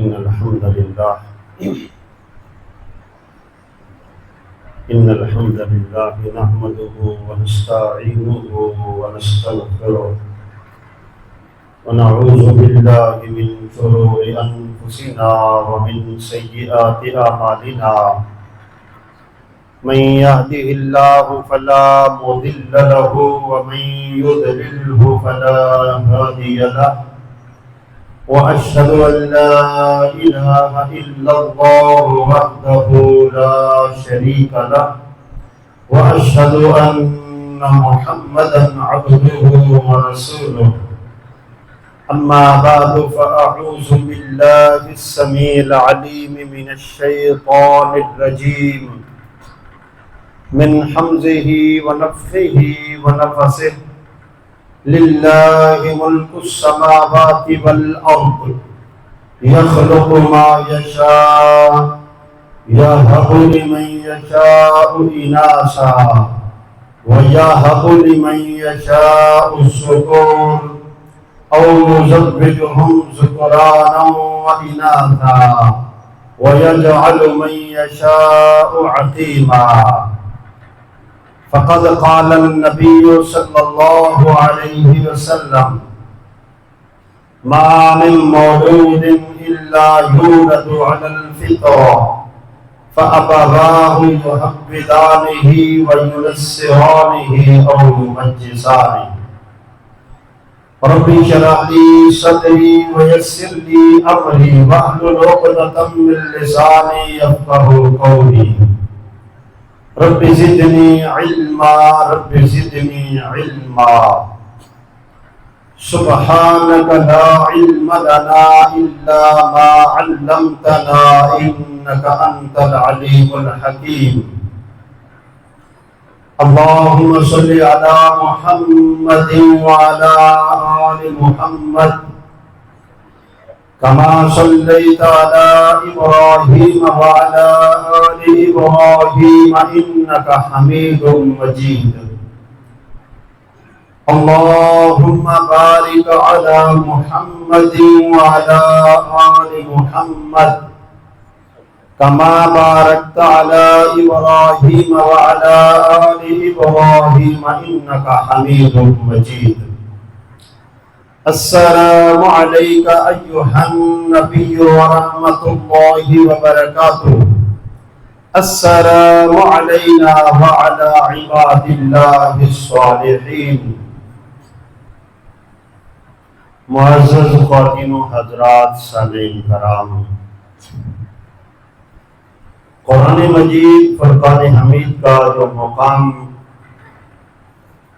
إن الحمد لله إن الحمد لله نحمده ونستعينه ونستغفره ونعوذ بالله من شرور أنفسنا ومن سيئات أعمالنا من يهده الله فلا مضل له ومن يضلله فلا هادي له وأشهد أن لا إله إلا الله وحده لا شريك له وأشهد أن محمدا عبده ورسوله أما بعد فأعوذ بالله السميع العليم من الشيطان الرجيم من حمزه ونفخه ونفسه لله ملك السماوات والأرض يخلق ما يشاء يهب لمن يشاء إناثا ويهب لمن يشاء الذكور أو يزوجهم ذكرانا وإناثا ويجعل من يشاء عقيما فقد قال النبي صلى الله عليه وسلم ما من مولود إلا يولد على الفطرة فأبواه يهودانه وينصرانه أو يمجسانه رب اشرح لي صدري ويسر لي أمري واحلل عقدة من لساني يفقهوا قولي رب زدني علما رب زدني علما سبحانك لا علم لنا إلا ما علمتنا إنك أنت العليم الحكيم اللهم صل على محمد وعلى آل محمد كما صليت على إبراهيم وعلى آل إبراهيم إنك حميد مجيد اللهم بارك على محمد وعلى آل محمد كما باركت على إبراهيم وعلى آل إبراهيم إنك حميد مجيد السلام عليك أيها النبي ورحمة الله وبركاته السلام علينا وعلى عباد الله الصالحين معزز خواتین و حضرات سامعین کرام، قرآن مجید فرقان حمید کا جو مقام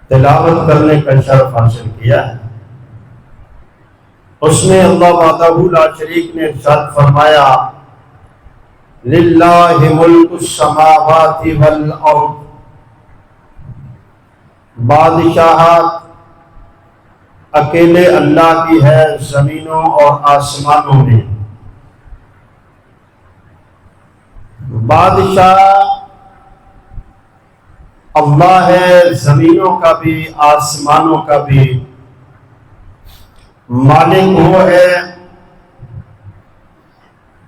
تلاوت کرنے کا شرف حاصل کیا ہے، اس میں اللہ وحدہ لا شریک نے ارشاد فرمایا للہ ملک السماوات والارض، بادشاہت اکیلے اللہ کی ہے زمینوں اور آسمانوں میں۔ بادشاہ اللہ ہے، زمینوں کا بھی آسمانوں کا بھی مالک وہ ہے،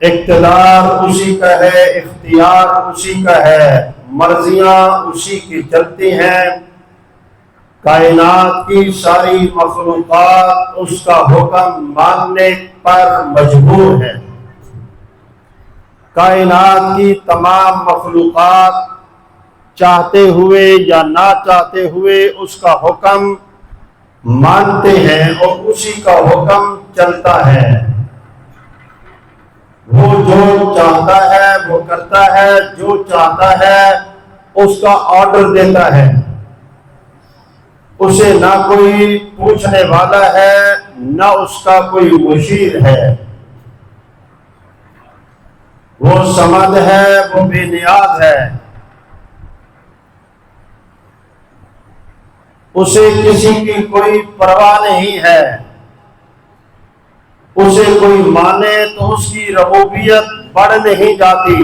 اقتدار اسی کا ہے، اختیار اسی کا ہے، مرضیاں اسی کی چلتی ہیں، کائنات کی ساری مخلوقات اس کا حکم ماننے پر مجبور ہے۔ کائنات کی تمام مخلوقات چاہتے ہوئے یا نہ چاہتے ہوئے اس کا حکم مانتے ہیں اور اسی کا حکم چلتا ہے۔ وہ جو چاہتا ہے وہ کرتا ہے، جو چاہتا ہے اس کا آرڈر دیتا ہے، اسے نہ کوئی پوچھنے والا ہے نہ اس کا کوئی مشیر ہے۔ وہ صمد ہے، وہ بے نیاز ہے، اسے کسی کی کوئی پرواہ نہیں ہے، اسے کوئی مانے تو اس کی ربوبیت بڑھ نہیں جاتی،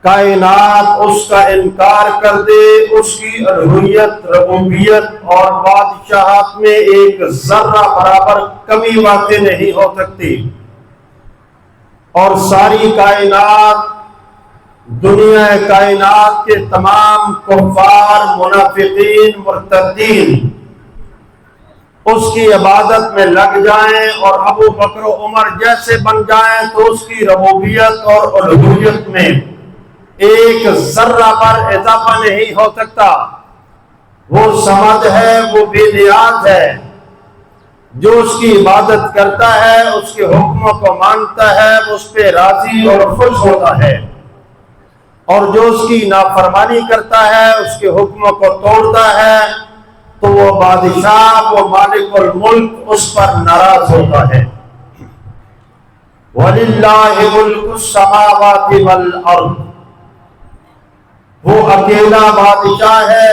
کائنات اس کا انکار کر دے اس کی الوہیت، ربوبیت اور بادشاہت میں ایک ذرہ برابر کمی واقع نہیں ہو سکتی۔ اور ساری کائنات، دنیا کائنات کے تمام کفار، منافقین، مرتدین اس کی عبادت میں لگ جائیں اور ابو بکر و عمر جیسے بن جائیں تو اس کی ربوبیت اور الوہیت میں ایک ذرہ پر اضافہ نہیں ہو سکتا۔ وہ صمد ہے، وہ بے نیاز ہے، جو اس کی عبادت کرتا ہے، اس کے حکموں کو مانتا ہے، وہ اس پہ راضی اور خوش ہوتا ہے، اور جو اس کی نافرمانی کرتا ہے، اس کے حکموں کو توڑتا ہے، تو وہ بادشاہ، وہ مالک الملک اس پر ناراض ہوتا ہے۔ وَلِلَّهِ مُلْكُ السَّمَاوَاتِ وَالْأَرْضِ، وہ اکیلا بادشاہ ہے،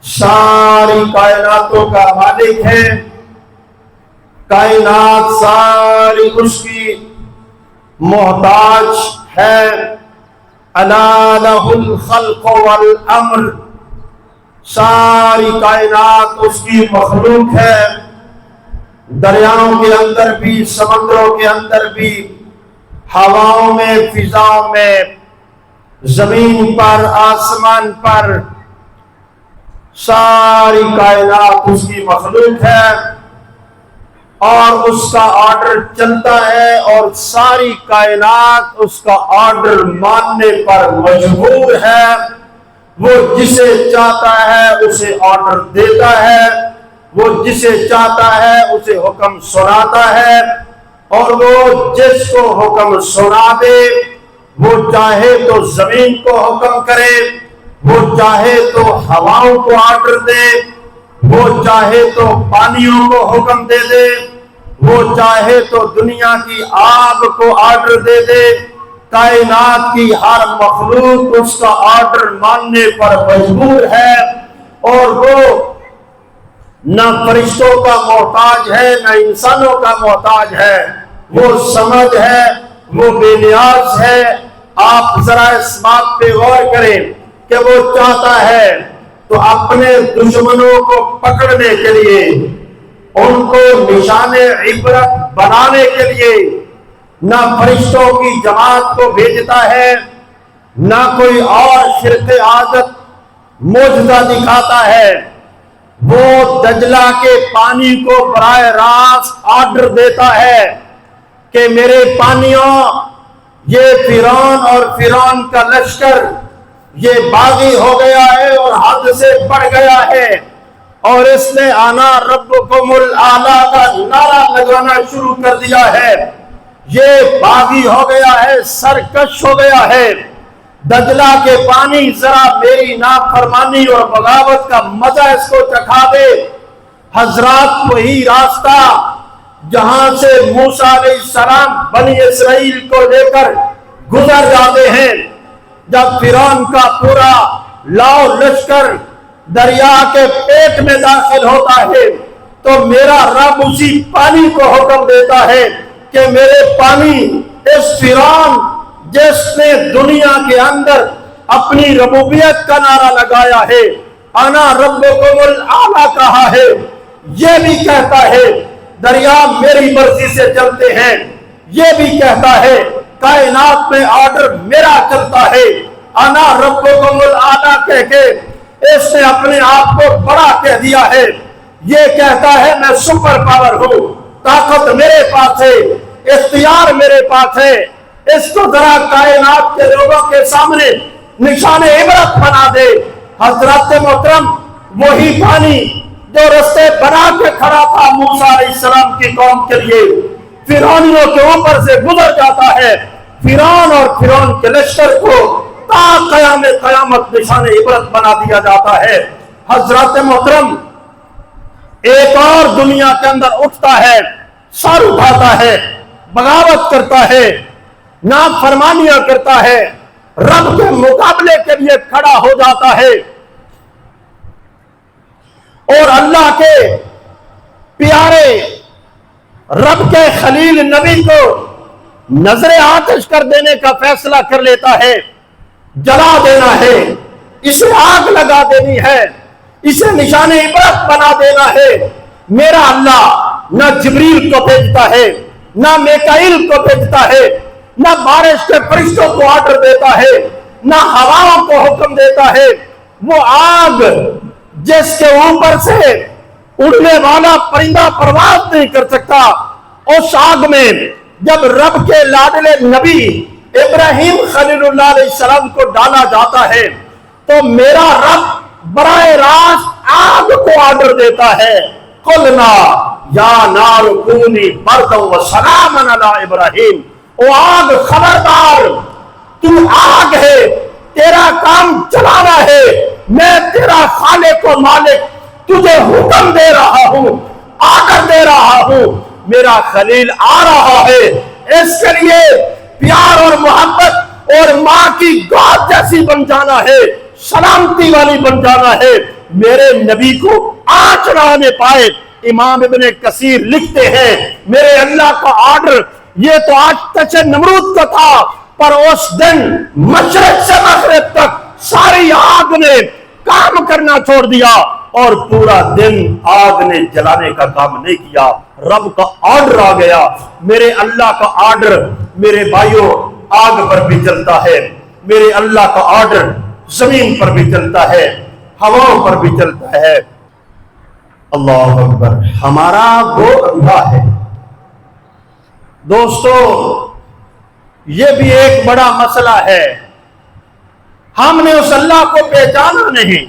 ساری کائناتوں کا مالک ہے، کائنات ساری اس کی محتاج ہے۔ أَلَا لَهُ الْخَلْقُ وَالْأَمْرُ، ساری کائنات اس کی مخلوق ہے، دریاؤں کے اندر بھی، سمندروں کے اندر بھی، ہواؤں میں، فضاؤں میں، زمین پر، آسمان پر، ساری کائنات اس کی مخلوق ہے، اور اس کا آرڈر چلتا ہے، اور ساری کائنات اس کا آرڈر ماننے پر مجبور ہے۔ وہ جسے چاہتا ہے اسے آرڈر دیتا ہے، وہ جسے چاہتا ہے اسے حکم سناتا ہے، اور وہ جس کو حکم سنا دے، وہ چاہے تو زمین کو حکم کرے، وہ چاہے تو ہواؤں کو آرڈر دے، وہ چاہے تو پانیوں کو حکم دے دے، وہ چاہے تو دنیا کی آگ کو آرڈر دے دے۔ کائنات کی ہر مخلوق اس کا آرڈر ماننے پر مجبور ہے، اور وہ نہ فرشتوں کا محتاج ہے، نہ انسانوں کا محتاج ہے، وہ صمد ہے، وہ بے نیاز ہے۔ آپ ذرا اس بات پہ غور کریں کہ وہ چاہتا ہے تو اپنے دشمنوں کو پکڑنے کے لیے، ان کو نشان عبرت بنانے کے لیے نہ فرشتوں کی جماعت کو بھیجتا ہے، نہ کوئی اور شرک عادت معجزہ دکھاتا ہے۔ وہ دجلہ کے پانی کو براہ راست آرڈر دیتا ہے کہ میرے پانیوں، یہ فرعون اور فرعون کا لشکر یہ باغی ہو گیا ہے اور حد سے بڑھ گیا ہے، اور اس نے آنا ربکم الاعلیٰ کا نعرہ لگانا شروع کر دیا ہے۔ یہ باغی ہو گیا ہے، سرکش ہو گیا ہے۔ دجلہ کے پانی ذرا میری نافرمانی اور بغاوت کا مزہ اس کو چکھا دے۔ حضرات وہی راستہ جہاں سے موسیٰ علیہ السلام بنی اسرائیل کو لے کر گزر جاتے ہیں، جب فرعون کا پورا لاؤ لشکر دریا کے پیٹ میں داخل ہوتا ہے تو میرا رب اسی پانی کو حکم دیتا ہے کہ میرے پانی، اس فرعون جس نے دنیا کے اندر اپنی ربوبیت کا نعرہ لگایا ہے، انا ربکم الاعلیٰ کہا ہے، یہ بھی کہتا ہے دریا میری مرضی سے چلتے ہیں، یہ بھی کہتا ہے کائنات میں آرڈر میرا چلتا ہے، انا ربکم الاعلیٰ کہہ کے اس نے اپنے آپ کو بڑا کہہ دیا ہے۔ یہ کہتا ہے میں سپر پاور ہوں، طاقت میرے پاس ہے، اختیار میرے پاس ہے۔ اس کو ذرا کائنات کے لوگوں کے سامنے نشان عبرت بنا دے۔ حضرات محترم، وہی پانی جو رستے بنا کے کھڑا تھا موسیٰ علیہ السلام کی قوم کے لیے، فرعونیوں کے اوپر سے گزر جاتا ہے۔ فرعون اور فرعون کے لشکر کو تا قیامت نشان عبرت بنا دیا جاتا ہے۔ حضرات محترم، ایک اور دنیا کے اندر اٹھتا ہے، سر اٹھاتا ہے، بغاوت کرتا ہے، نافرمانیاں کرتا ہے، رب کے مقابلے کے لیے کھڑا ہو جاتا ہے، اور اللہ کے پیارے رب کے خلیل نبی کو نظر آتش کر دینے کا فیصلہ کر لیتا ہے، جلا دینا ہے، اسے آگ لگا دینی ہے، اسے نشان عبرت بنا دینا ہے۔ میرا اللہ نہ جبریل کو بھیجتا ہے، نہ میکائیل کو بھیجتا ہے, نہ بارش کے فرشتوں کو آرڈر دیتا ہے, نہ ہواؤں کو حکم دیتا ہے. وہ آگ جس کے اوپر سے اڑنے والا پرندہ پرواز نہیں کر سکتا, اس آگ میں جب رب کے لاڈلے نبی ابراہیم خلیل اللہ علیہ السلام کو ڈالا جاتا ہے تو میرا رب براہ راست آگ کو آرڈر دیتا ہے, قلنا یا نار کونی بردا وسلاما علی ابراہیم, او آگ خبردار, تو آگ ہے, تیرا کام چلانا ہے, میں تیرا خالق و مالک تجھے حکم دے رہا ہوں, آرڈر دے رہا ہوں, میرا خلیل آ رہا ہے, اس کے لیے پیار اور محبت اور ماں کی گود جیسی بن جانا ہے, سلامتی والی بن جانا ہے, میرے نبی کو آنچ نہ آنے پائے. امام ابن کثیر لکھتے ہیں میرے اللہ کا آرڈر یہ تو آج تک نمرود کا تھا, پر اس دن مشرق سے مغرب تک ساری آگ نے کام کرنا چھوڑ دیا اور پورا دن آگ نے جلانے کا کام نہیں کیا. رب کا آرڈر آ گیا. میرے اللہ کا آرڈر میرے بھائیوں آگ پر بھی چلتا ہے, میرے اللہ کا آرڈر زمین پر بھی چلتا ہے, ہواؤں پر بھی چلتا ہے. اللہ اکبر. ہمارا وہ اللہ ہے دوستو, یہ بھی ایک بڑا مسئلہ ہے. ہم نے اس اللہ کو پہچانا نہیں,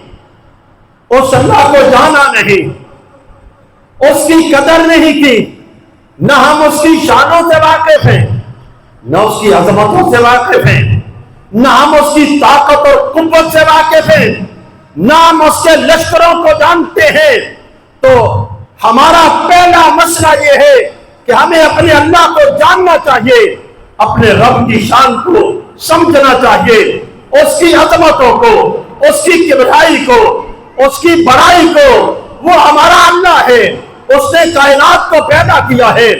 اس اللہ کو جانا نہیں, اس کی قدر نہیں کی, نہ ہم اس کی شانوں سے واقف ہیں, نہ اس کی عظمتوں سے واقف ہیں, نہ ہم اس کی طاقت اور قوت سے واقف ہیں, نہ ہم اس کے لشکروں کو جانتے ہیں. تو ہمارا پہلا مسئلہ یہ ہے کہ ہمیں اپنے اللہ کو جاننا چاہیے, اپنے رب کی شان کو سمجھنا چاہیے, اس کی عظمتوں کو, اس کی کبریائی کو, اس کی بڑائی کو. وہ ہمارا اللہ ہے, اس نے کائنات کو پیدا کیا ہے,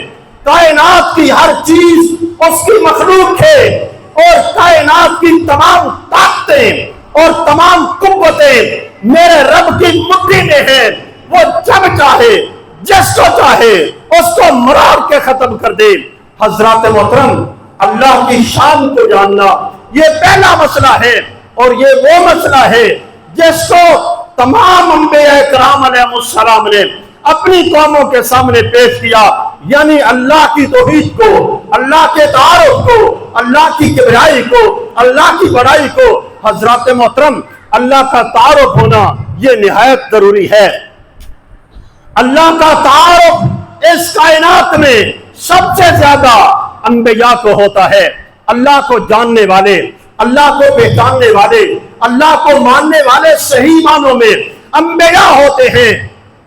کائنات کی ہر چیز اس کی مخلوق ہے, اور کائنات کی تمام طاقتیں اور تمام قوتیں میرے رب کی مٹھی میں ہیں. وہ جب چاہے جس کو چاہے اس کو مراڑ کے ختم کر دے. حضرات محترم, اللہ کی شان کو جاننا یہ پہلا مسئلہ ہے, اور یہ وہ مسئلہ ہے جس کو تمام انبیاء کرام علیہ السلام نے اپنی قوموں کے سامنے پیش کیا, یعنی اللہ کی توحید کو, اللہ کے تعارف کو, اللہ کی کبریائی کو, اللہ کی بڑائی کو. حضرات محترم, اللہ کا تعارف ہونا یہ نہایت ضروری ہے. اللہ کا تعارف اس کائنات میں سب سے زیادہ انبیاء کو ہوتا ہے. اللہ کو جاننے والے, اللہ کو پہچاننے والے, اللہ کو ماننے والے صحیح معنوں میں انبیاء ہوتے ہیں.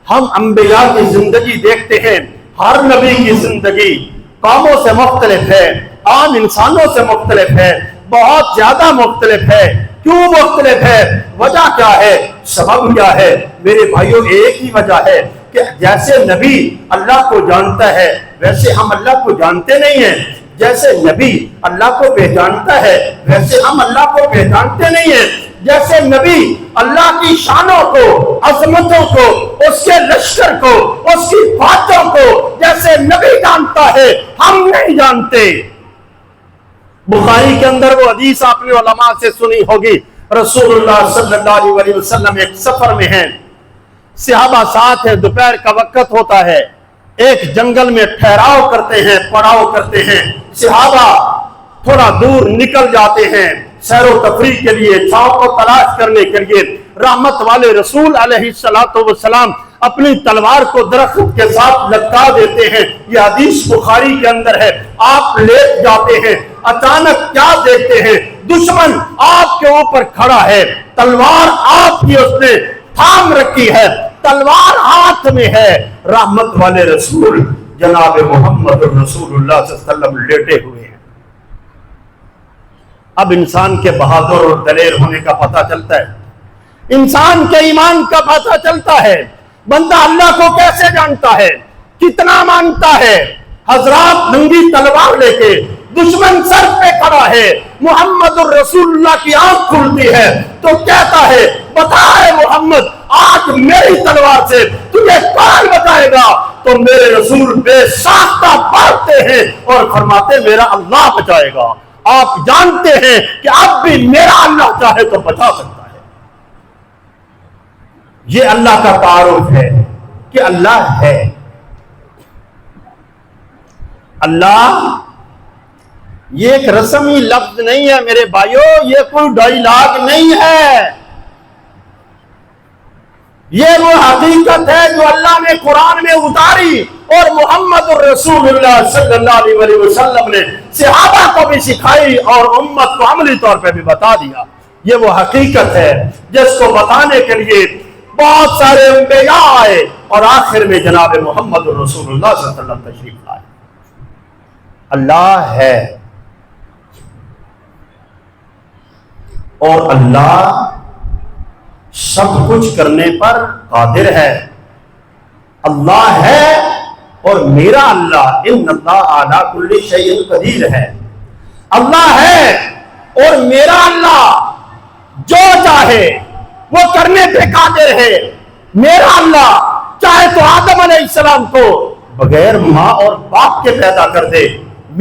ہم انبیاء کی زندگی دیکھتے ہیں, ہر نبی کی زندگی قوموں سے مختلف ہے, عام انسانوں سے مختلف ہے, بہت زیادہ مختلف ہے. کیوں مختلف ہے؟ وجہ کیا ہے؟ سبب کیا ہے؟ میرے بھائیوں ایک ہی وجہ ہے کہ جیسے نبی اللہ کو جانتا ہے ویسے ہم اللہ کو جانتے نہیں ہیں, جیسے نبی اللہ کو پہچانتا ہے ویسے ہم اللہ کو پہچانتے نہیں ہیں, جیسے نبی اللہ کی شانوں کو, عظمتوں کو, اس کے لشکر کو, اس کی باتوں کو جیسے نبی جانتا ہے ہم نہیں جانتے. بخاری کے اندر وہ حدیث آپ نے علماء سے سنی ہوگی, رسول اللہ صلی اللہ علیہ وسلم ایک سفر میں ہیں, صحابہ ساتھ ہیں, دوپہر کا وقت ہوتا ہے, ایک جنگل میں ٹھہراؤ کرتے ہیں, پڑاؤ کرتے ہیں. صحابہ تھوڑا دور نکل جاتے ہیں سیر و تفریح کے لیے, چھاؤں کو تلاش کرنے کے لیے. رحمت والے رسول علیہ السلام اپنی تلوار کو درخت کے ساتھ لٹکا دیتے ہیں. یہ حدیث بخاری کے اندر ہے. آپ لیٹ جاتے ہیں, اچانک کیا دیکھتے ہیں؟ دشمن آپ کے اوپر کھڑا ہے, تلوار آپ کی اس نے تھام رکھی ہے, تلوار ہاتھ میں ہے. رحمت والے رسول جناب محمد رسول اللہ صلی اللہ علیہ وسلم لیٹے ہوئے ہیں. اب انسان کے بہادر اور دلیر ہونے کا پتہ چلتا ہے, انسان کے ایمان کا پتہ چلتا ہے. بندہ اللہ کو کیسے جانتا ہے, کتنا مانتا ہے. حضرات ننگی تلوار لے کے دشمن سر پہ کھڑا ہے, محمد الرسول اللہ کی آنکھ کھلتی ہے تو کہتا ہے بتا ہے محمد آج میری تلوار سے تجھے کون بتائے گا. تو میرے رسول بے ساختہ پکارتے ہیں اور فرماتے ہیں میرا اللہ بچائے گا. آپ جانتے ہیں کہ اب بھی میرا اللہ چاہے تو بچا سکتا ہے. یہ اللہ کا تعارف ہے کہ اللہ ہے. اللہ یہ ایک رسمی لفظ نہیں ہے میرے بھائیو، یہ کوئی ڈائیلاگ نہیں ہے. یہ وہ حقیقت ہے جو اللہ نے قرآن میں اتاری اور محمد الرسول اللہ صلی اللہ علیہ وسلم نے صحابہ کو بھی سکھائی اور امت کو عملی طور پہ بھی بتا دیا. یہ وہ حقیقت ہے جس کو بتانے کے لیے بہت سارے انبیاء آئے اور آخر میں جناب محمد الرسول اللہ صلی اللہ علیہ وسلم تشریف لائے. اللہ ہے اور اللہ سب کچھ کرنے پر قادر ہے. اللہ ہے اور میرا اللہ ان اللہ علی کل شیء قدیر ہے. اللہ ہے اور میرا اللہ جو چاہے وہ کرنے پہ قادر ہے. میرا اللہ چاہے تو آدم علیہ السلام کو بغیر ماں اور باپ کے پیدا کر دے.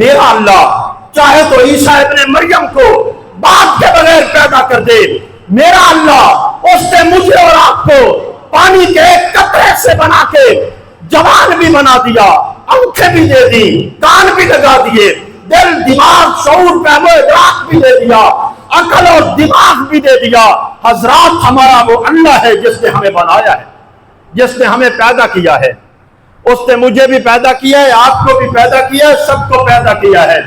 میرا اللہ چاہے تو عیسیٰ ابن مریم کو باپ کے بغیر پیدا کر دے. میرا اللہ اس نے مجھے اور آپ کو پانی کے ایک قطرے سے بنا کے جوان بھی بنا دیا، آنکھیں بھی دے دی، کان بھی لگا دیے، دل دماغ شعور فہم و ادراک بھی دے دیا، عقل اور دماغ بھی دے دیا. حضرات ہمارا وہ اللہ ہے جس نے ہمیں بنایا ہے، جس نے ہمیں پیدا کیا ہے. اس نے مجھے بھی پیدا کیا ہے، آپ کو بھی پیدا کیا ہے، سب کو پیدا کیا ہے.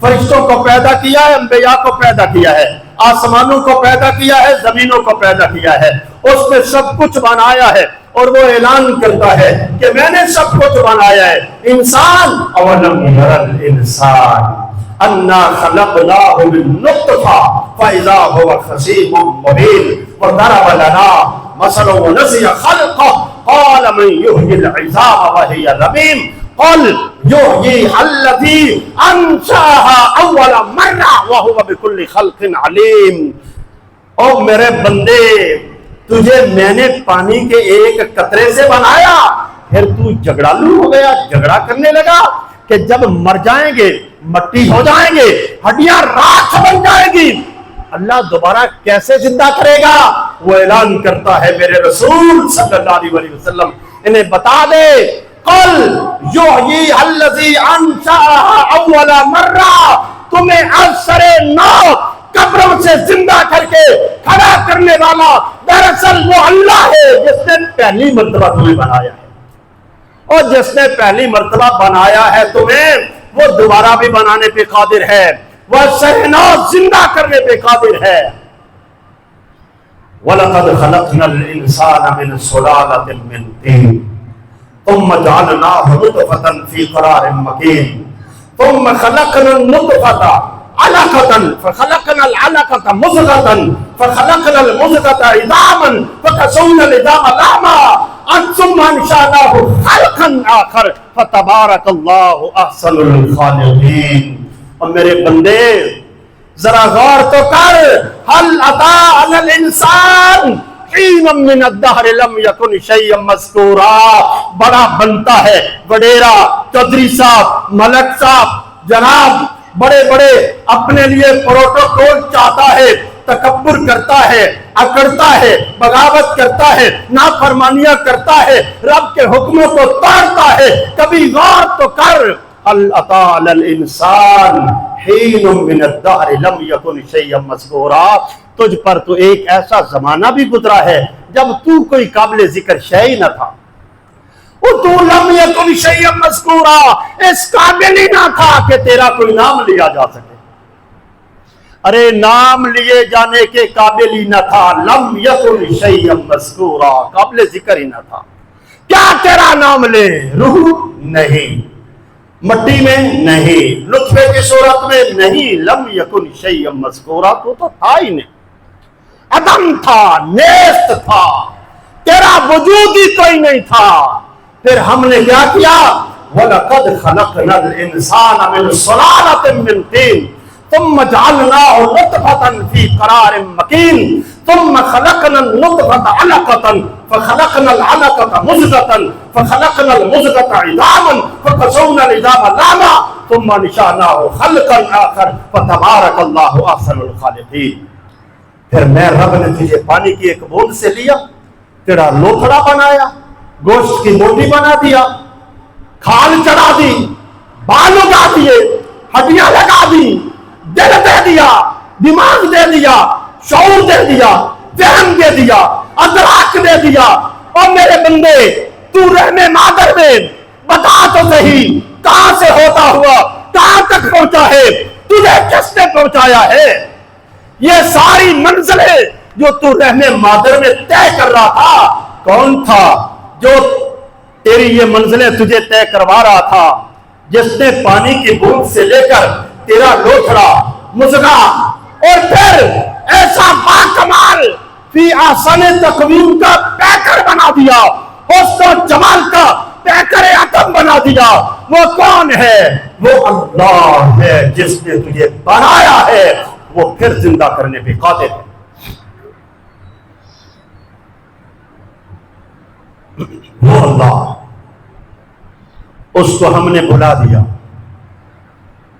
فرشتوں کو پیدا کیا ہے، انبیاء کو پیدا کیا ہے، آسمانوں کو پیدا کیا ہے، زمینوں کو پیدا کیا ہے. اس نے سب کچھ بنایا ہے اور وہ اعلان کرتا ہے کہ میں نے سب کچھ بنایا ہے. انسان اولم ير الانسان انا خلقناه من نطفه فاذا هو خصيم مبين وضرب لنا مثلا ونسي خلقه قال من يحيي العظام وهي رميم قل يحييها الذي انشأها اول مرة وهو بكل خلق عليم. او میرے بندے، تجھے میں نے پانی کے ایک قطرے سے بنایا، پھر تو جھگڑالو ہو گیا، جھگڑا کرنے لگا کہ جب مر جائیں گے مٹی ہو جائیں گے، ہڈیاں راکھ بن جائیں گی، اللہ دوبارہ کیسے زندہ کرے گا؟ وہ اعلان کرتا ہے میرے رسول صلی اللہ علیہ وسلم انہیں بتا دے قل یحییھا الذی انشأھا اول مرہ، تمہیں ازسر نو قبروں سے زندہ کر کے کھڑا کرنے والا دراصل وہ اللہ ہے جس نے پہلی مرتبہ تمہیں بنایا ہے. اور جس نے پہلی مرتبہ بنایا ہے تمہیں، وہ دوبارہ بھی بنانے پہ قادر ہے، وہ سہنا زندہ کرنے پہ قادر ہے. وَلَقَدْ خَلَقْنَا الْإِنسَانَ مِنْ صُلَالَةٍ مِّن طِينٍ ثُمَّ جَعَلْنَاهُ نُطْفَةً فِي قَرَارٍ مَّكِينٍ ثُمَّ خَلَقْنَا النُّطْفَةَ علقة فخلقنا العلقة مضغة فخلقنا المضغة عظاما فكسونا العظام لحما ثم انشأناه خلقا آخر فتبارك الله احسن الخالقين. اور میرے بندے ذرا غور تو کر، هل أتى على الإنسان حين من الدهر لم يكن شيئا مذكورا. بڑا بنتا ہے، وڈیرا، چودھری صاحب، ملک صاحب، جناب بڑے بڑے اپنے لیے پروٹوکول چاہتا ہے، تکبر کرتا ہے، اکڑتا ہے، بغاوت کرتا ہے، نافرمانیاں کرتا ہے، رب کے حکموں کو توڑتا ہے. کبھی غور تو کر، هل أتى على الإنسان حين من الدهر لم يكن شيئا مذكورا. تجھ پر تو ایک ایسا زمانہ بھی گزرا ہے جب تو کوئی قابل ذکر شے ہی نہ تھا. تو لم یکن شیئا مذکورا، اس قابل ہی نہ تھا کہ تیرا کوئی نام لیا جا سکے. ارے نام لیے جانے کے قابل ہی نہ تھا. لم یکن شیئا مذکورا، قابل ذکر ہی نہ تھا. کیا تیرا نام لے؟ روح نہیں، مٹی میں نہیں، نطفے کی صورت میں نہیں. لم یکن شیئا مذکورا، تو تھا ہی نہیں، عدم تھا، نیست تھا، تیرا وجود ہی کوئی نہیں تھا. پھر ہم نے کیا کیا؟ وَلَقَدْ خَلَقْنَا الْإِنسَانَ مِنْ صُلَالَةٍ مِّن طِينٍ ثم جعلناه نطفة في قرار مكين ثم خلقنا النطفة علقة فخلقنا العلقة مضغة فخلقنا المضغة عظاما فكسونا العظام لحما ثم نشأناه خلقا آخر فتبارك الله أحسن الخالقين. پھر میں رب نے تجھے پانی کی ایک بوند سے لیا، تیرا لوتھڑا بنایا، گوشت کی موٹی بنا دیا، کھال چڑھا دی، بال اگا دیے، ہڈیاں لگا دی، دل دے دیا، دماغ دے دیا، شعور دے دیا، فہم دے دیا، ادراک دے دیا. اور میرے بندے تو رحم مادر میں بتا تو صحیح کہاں سے ہوتا ہوا کہاں تک پہنچا ہے، تجھے کس نے پہنچایا ہے؟ یہ ساری منزلیں جو تو رحم مادر میں طے کر رہا تھا، کون تھا جو تیری یہ منزلیں تجھے طے کروا رہا تھا؟ جس نے پانی کی بوند سے لے کر تیرا لوتھڑا، مضغہ اور پھر ایسا باکمال فی احسن تقویم کا پیکر بنا دیا، حسن و جمال کا پیکر اتم بنا دیا. وہ کون ہے؟ وہ اللہ ہے جس نے تجھے بنایا ہے، وہ پھر زندہ کرنے پہ قادر ہے. وہ اللہ، اس کو ہم نے بھلا دیا،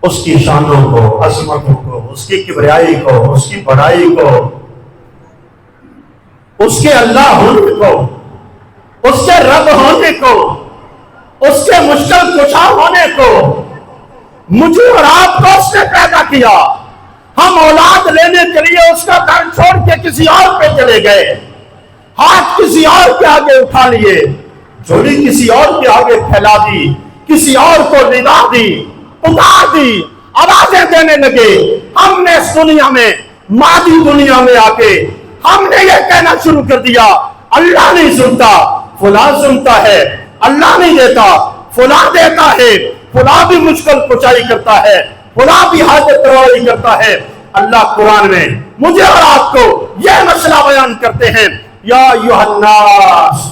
اس کی شانوں کو، عظمتوں کو، اس کی کبریائی کو، اس کی بڑائی کو، اس کے اللہ ہونے کو، اس کے رب ہونے کو، اس کے مشکل کشا ہونے کو. مجھے اور آپ کو اس نے پیدا کیا، ہم اولاد لینے کے لیے اس کا گھر چھوڑ کے کسی اور پہ چلے گئے، ہاتھ کسی اور کے آگے اٹھا لیے، جھولی کسی اور کے آگے پھیلا دی، کسی اور کو ندا دی، پکار دی، آوازیں دینے لگے. ہم نے اس دنیا میں، مادی دنیا میں آ کے ہم نے یہ کہنا شروع کر دیا اللہ نہیں سنتا، فلاں سنتا ہے، اللہ نہیں دیتا، فلاں دیتا ہے، فلاں بھی مشکل کشائی کرتا ہے، فلاں بھی حاجت روائی کرتا ہے. اللہ قرآن میں مجھے اور آپ کو یہ مسئلہ بیان کرتے ہیں، یا ایھا الناس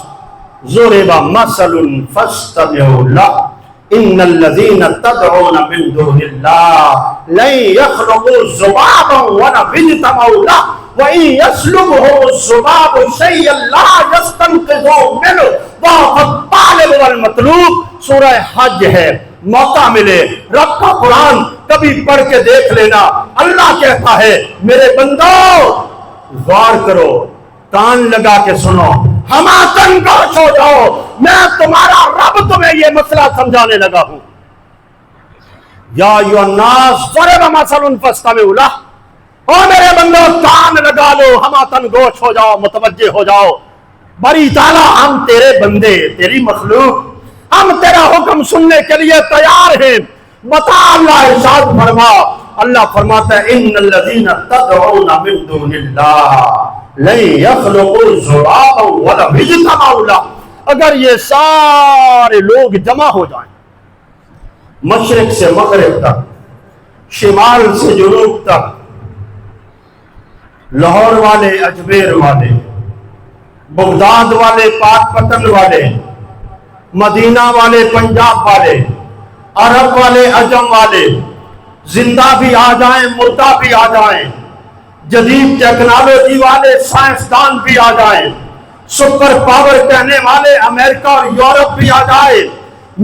ضرب مثل فاستمعوا له ان الذين تدعون من دون الله لن يخلقوا ذبابا ولو اجتمعوا له وان يسلبهم الذباب شيئا لا يستنقذوه منه ضعف الطالب والمطلوب. سورہ حج ہے، موقع ملے رب کا قرآن کبھی پڑھ کے دیکھ لینا. اللہ کہتا ہے میرے بندو غور کرو، کان لگا کے سنو، ہماتن گوش ہو جاؤ، میں تمہارا رب تمہیں یہ مسئلہ سمجھانے لگا ہوں. یا ایھا الناس ضرب مثل فاستمعوا له. او میرے بندو کان لگا لو، ہماتن گوش ہو جاؤ، متوجہ ہو جاؤ. بری تعالیٰ ہم تیرے بندے، تیری مخلوق، ہم تیرا حکم سننے کے لیے تیار ہیں. بتا اللہ ارشاد فرما. اللہ فرماتا ہے ان الذین تدعون من دون اللہ لن يخلقوا ذبابا ولو اجتمعوا له. اگر یہ سارے لوگ جمع ہو جائیں، مشرق سے مغرب تک، شمال سے جنوب تک، لاہور والے، اجمیر والے، بغداد والے، پاک پتن والے، مدینہ والے، پنجاب والے، عرب والے، عجم والے، زندہ بھی آ جائیں، مردہ بھی آ جائیں، جدید ٹیکنالوجی والے، سائنسدان بھی آ جائیں، سپر پاور کہنے والے امریکہ اور یورپ بھی آ جائے،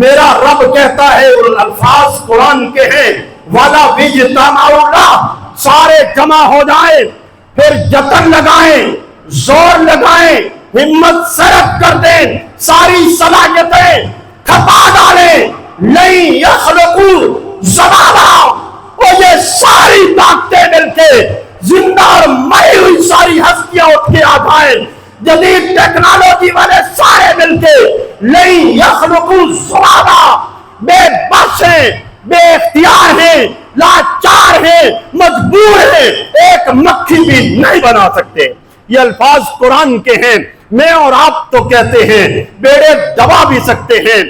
میرا رب کہتا ہے الفاظ قرآن کے ہیں والا وجتمعوا، سارے جمع ہو جائیں، پھر جتن لگائیں، زور لگائیں، ہمت صرف کر دیں، ساری صلاحیتیں کھپا ڈالیں، لن یخلقوا ذبابا. اور یہ ساری طاقتیں مل کے زندہ اور مری ہوئی ساری ہستیاں اٹھ کے آ جائیں، جدید ٹیکنالوجی والے سارے مل کے لن یخلقوا ذبابا. بے بس ہیں، بے اختیار ہیں، لاچار ہیں، مجبور ہیں، ایک مکھی بھی نہیں بنا سکتے. یہ الفاظ قرآن کے ہیں. میں اور آپ تو کہتے ہیں بیڑے دبا بھی سکتے ہیں،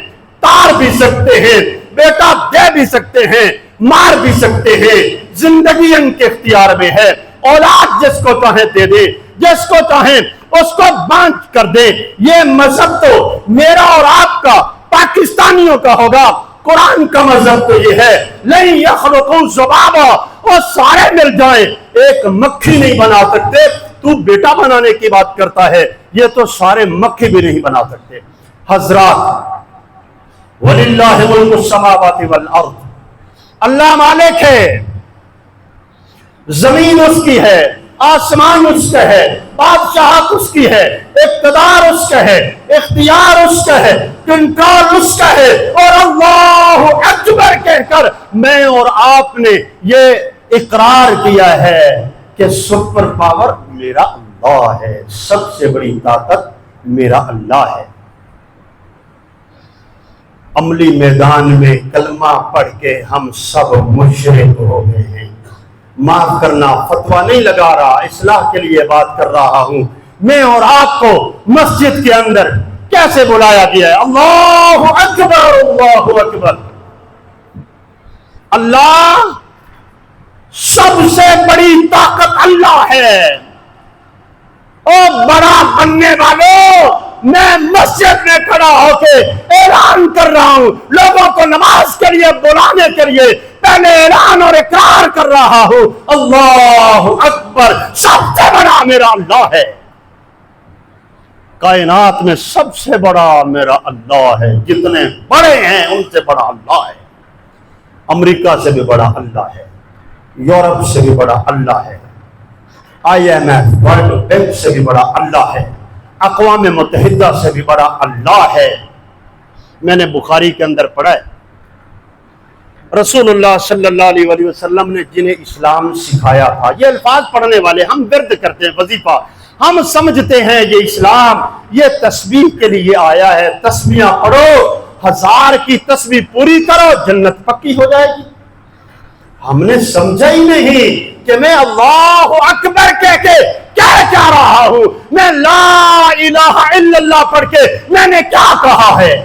تار بھی سکتے ہیں، بیٹا دے بھی سکتے ہیں، مار بھی سکتے ہیں، زندگی ان کے اختیار میں ہے. اولاد جس کو چاہیں دے دے، جس کو چاہیں اس کو بانٹ کر دے. یہ مذہب تو میرا اور آپ کا، پاکستانیوں کا ہوگا. قرآن کا مذہب تو یہ ہے لن یخلقوا ذبابا. وہ سارے مل جائیں ایک مکھی نہیں بنا سکتے. تو بیٹا بنانے کی بات کرتا ہے, یہ تو سارے مکھی بھی نہیں بنا سکتے. حضرات, وَلِلَّهِ مُلْكُ السَّمَاوَاتِ وَالْأَرْضِ, اللہ مالک ہے, زمین اس کی ہے, آسمان اس کا ہے, بادشاہت اس کی ہے, اقتدار اس کا ہے, اختیار اس کا ہے, کنٹرول اس کا ہے. اور اللہ اکبر کہہ کر میں اور آپ نے یہ اقرار کیا ہے کہ سپر پاور میرا اللہ ہے, سب سے بڑی طاقت میرا اللہ ہے. عملی میدان میں کلمہ پڑھ کے ہم سب مشرک ہو گئے ہیں. معاف کرنا, فتویٰ نہیں لگا رہا, اصلاح کے لیے بات کر رہا ہوں. میں اور آپ کو مسجد کے اندر کیسے بلایا گیا ہے؟ اللہ اکبر, اللہ اکبر. اللہ, سب سے بڑی طاقت اللہ ہے. اور بڑا بننے والوں, میں مسجد میں کھڑا ہو کے اعلان کر رہا ہوں, لوگوں کو نماز کے لیے بلانے کے لیے پہلے اعلان اور اقرار کر رہا ہوں, اللہ اکبر, سب سے بڑا میرا اللہ ہے. کائنات میں سب سے بڑا میرا اللہ ہے. جتنے بڑے ہیں ان سے بڑا اللہ ہے. امریکہ سے بھی بڑا اللہ ہے, یورپ سے بھی بڑا اللہ ہے, IMF ورلڈ بینک سے بھی بڑا اللہ ہے, اقوام متحدہ سے بھی بڑا اللہ ہے. میں نے بخاری کے اندر پڑھا ہے, رسول اللہ صلی اللہ علیہ وسلم نے جنہیں اسلام سکھایا تھا, یہ الفاظ پڑھنے والے ہم ورد کرتے ہیں, وظیفہ, ہم سمجھتے ہیں یہ اسلام یہ تسبیح کے لیے آیا ہے, تسبیحاں پڑھو, 1000 کی تسبیح پوری کرو, جنت پکی ہو جائے گی. ہم نے سمجھا ہی نہیں کہ میں اللہ اکبر کہہ کے کیا رہا ہوں, میں لا الہ الا اللہ پڑھ کے میں نے کیا کہا ہے.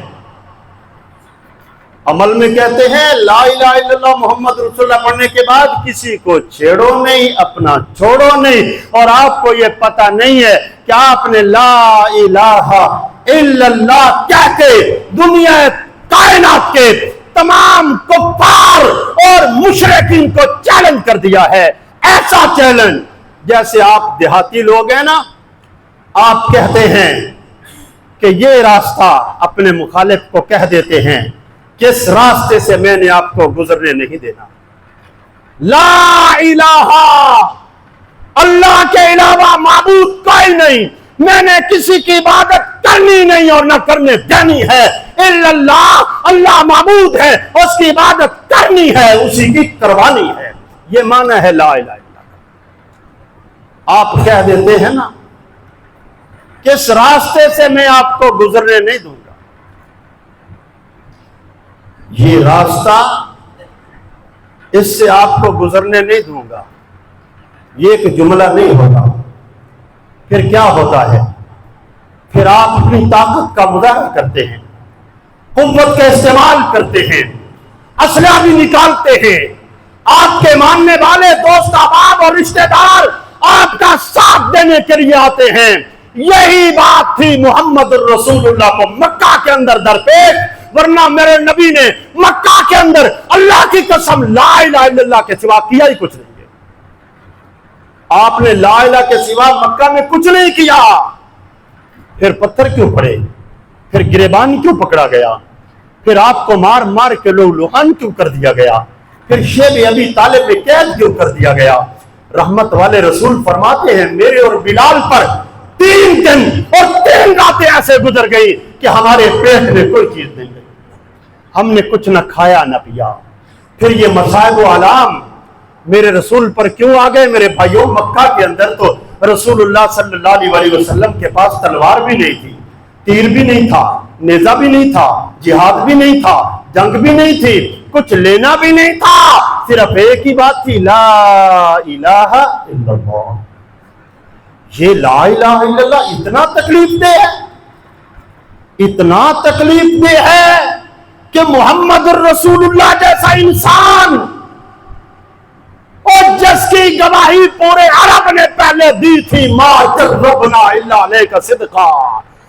عمل میں کہتے ہیں لا الہ الا اللہ محمد رسول اللہ پڑھنے کے بعد کسی کو چھیڑو نہیں, اپنا چھوڑو نہیں. اور آپ کو یہ پتہ نہیں ہے کہ آپ نے لا الہ الا اللہ کہہ کے دنیا کائنات کے تمام کفار اور مشرکین کو چیلنج کر دیا ہے. ایسا چیلنج جیسے آپ دیہاتی لوگ ہیں نا, آپ کہتے ہیں کہ یہ راستہ اپنے مخالف کو کہہ دیتے ہیں کہ اس راستے سے میں نے آپ کو گزرنے نہیں دینا. لا الہ, اللہ کے علاوہ معبود کوئی نہیں, میں نے کسی کی عبادت کرنی نہیں اور نہ کرنے دینی ہے. الا اللہ, اللہ معبود ہے, اس کی عبادت کرنی ہے, اسی کی کروانی ہے. یہ معنی ہے لا الہ الا اللہ. آپ کہہ دیتے ہیں نا کہ اس راستے سے میں آپ کو گزرنے نہیں دوں گا. یہ راستہ, اس سے آپ کو گزرنے نہیں دوں گا, یہ ایک جملہ نہیں ہوتا. پھر کیا ہوتا ہے؟ پھر آپ اپنی طاقت کا مظاہرہ کرتے ہیں, قوت کا استعمال کرتے ہیں, اسلحہ بھی نکالتے ہیں. آپ کے ماننے والے دوست احباب اور رشتہ دار آپ کا ساتھ دینے کے لیے آتے ہیں. یہی بات تھی محمد رسول اللہ کو مکہ کے اندر درپیش, ورنہ میرے نبی نے مکہ کے اندر اللہ کی قسم لا الہ الا اللہ کے سوا کیا ہی کچھ نہیں ہے. آپ نے لا الہ کے سوا مکہ میں کچھ نہیں کیا. پھر پتھر کیوں پڑے, پھر گریبان کیوں پکڑا گیا, پھر آپ کو مار مار کے لوہان کیوں کر دیا گیا, پھر شیب ابی طالب میں قید کیوں کر دیا گیا. رحمت والے رسول فرماتے ہیں میرے اور بلال پر 3 دن اور 3 راتیں ایسے گزر گئی کہ ہمارے پیٹ میں کوئی چیز نہیں گئی, ہم نے کچھ نہ کھایا نہ پیا. پھر یہ مصائب و علام میرے رسول پر کیوں آ گئے؟ میرے بھائیوں, مکہ کے اندر تو رسول اللہ صلی اللہ علیہ وسلم کے پاس تلوار بھی نہیں تھی, تیر بھی نہیں تھا, نیزہ بھی نہیں تھا, جہاد بھی نہیں تھا, جنگ بھی نہیں تھی, کچھ لینا بھی نہیں تھا. صرف ایک ہی بات تھی, لا الہ الا اللہ. یہ لا الہ الا اللہ اتنا تکلیف دہ ہے, اتنا تکلیف دہ ہے کہ محمد الرسول اللہ جیسا انسان, اور جس کی گواہی پورے عرب نے پہلے دی تھی, ما جربنا الا علیک صدقا,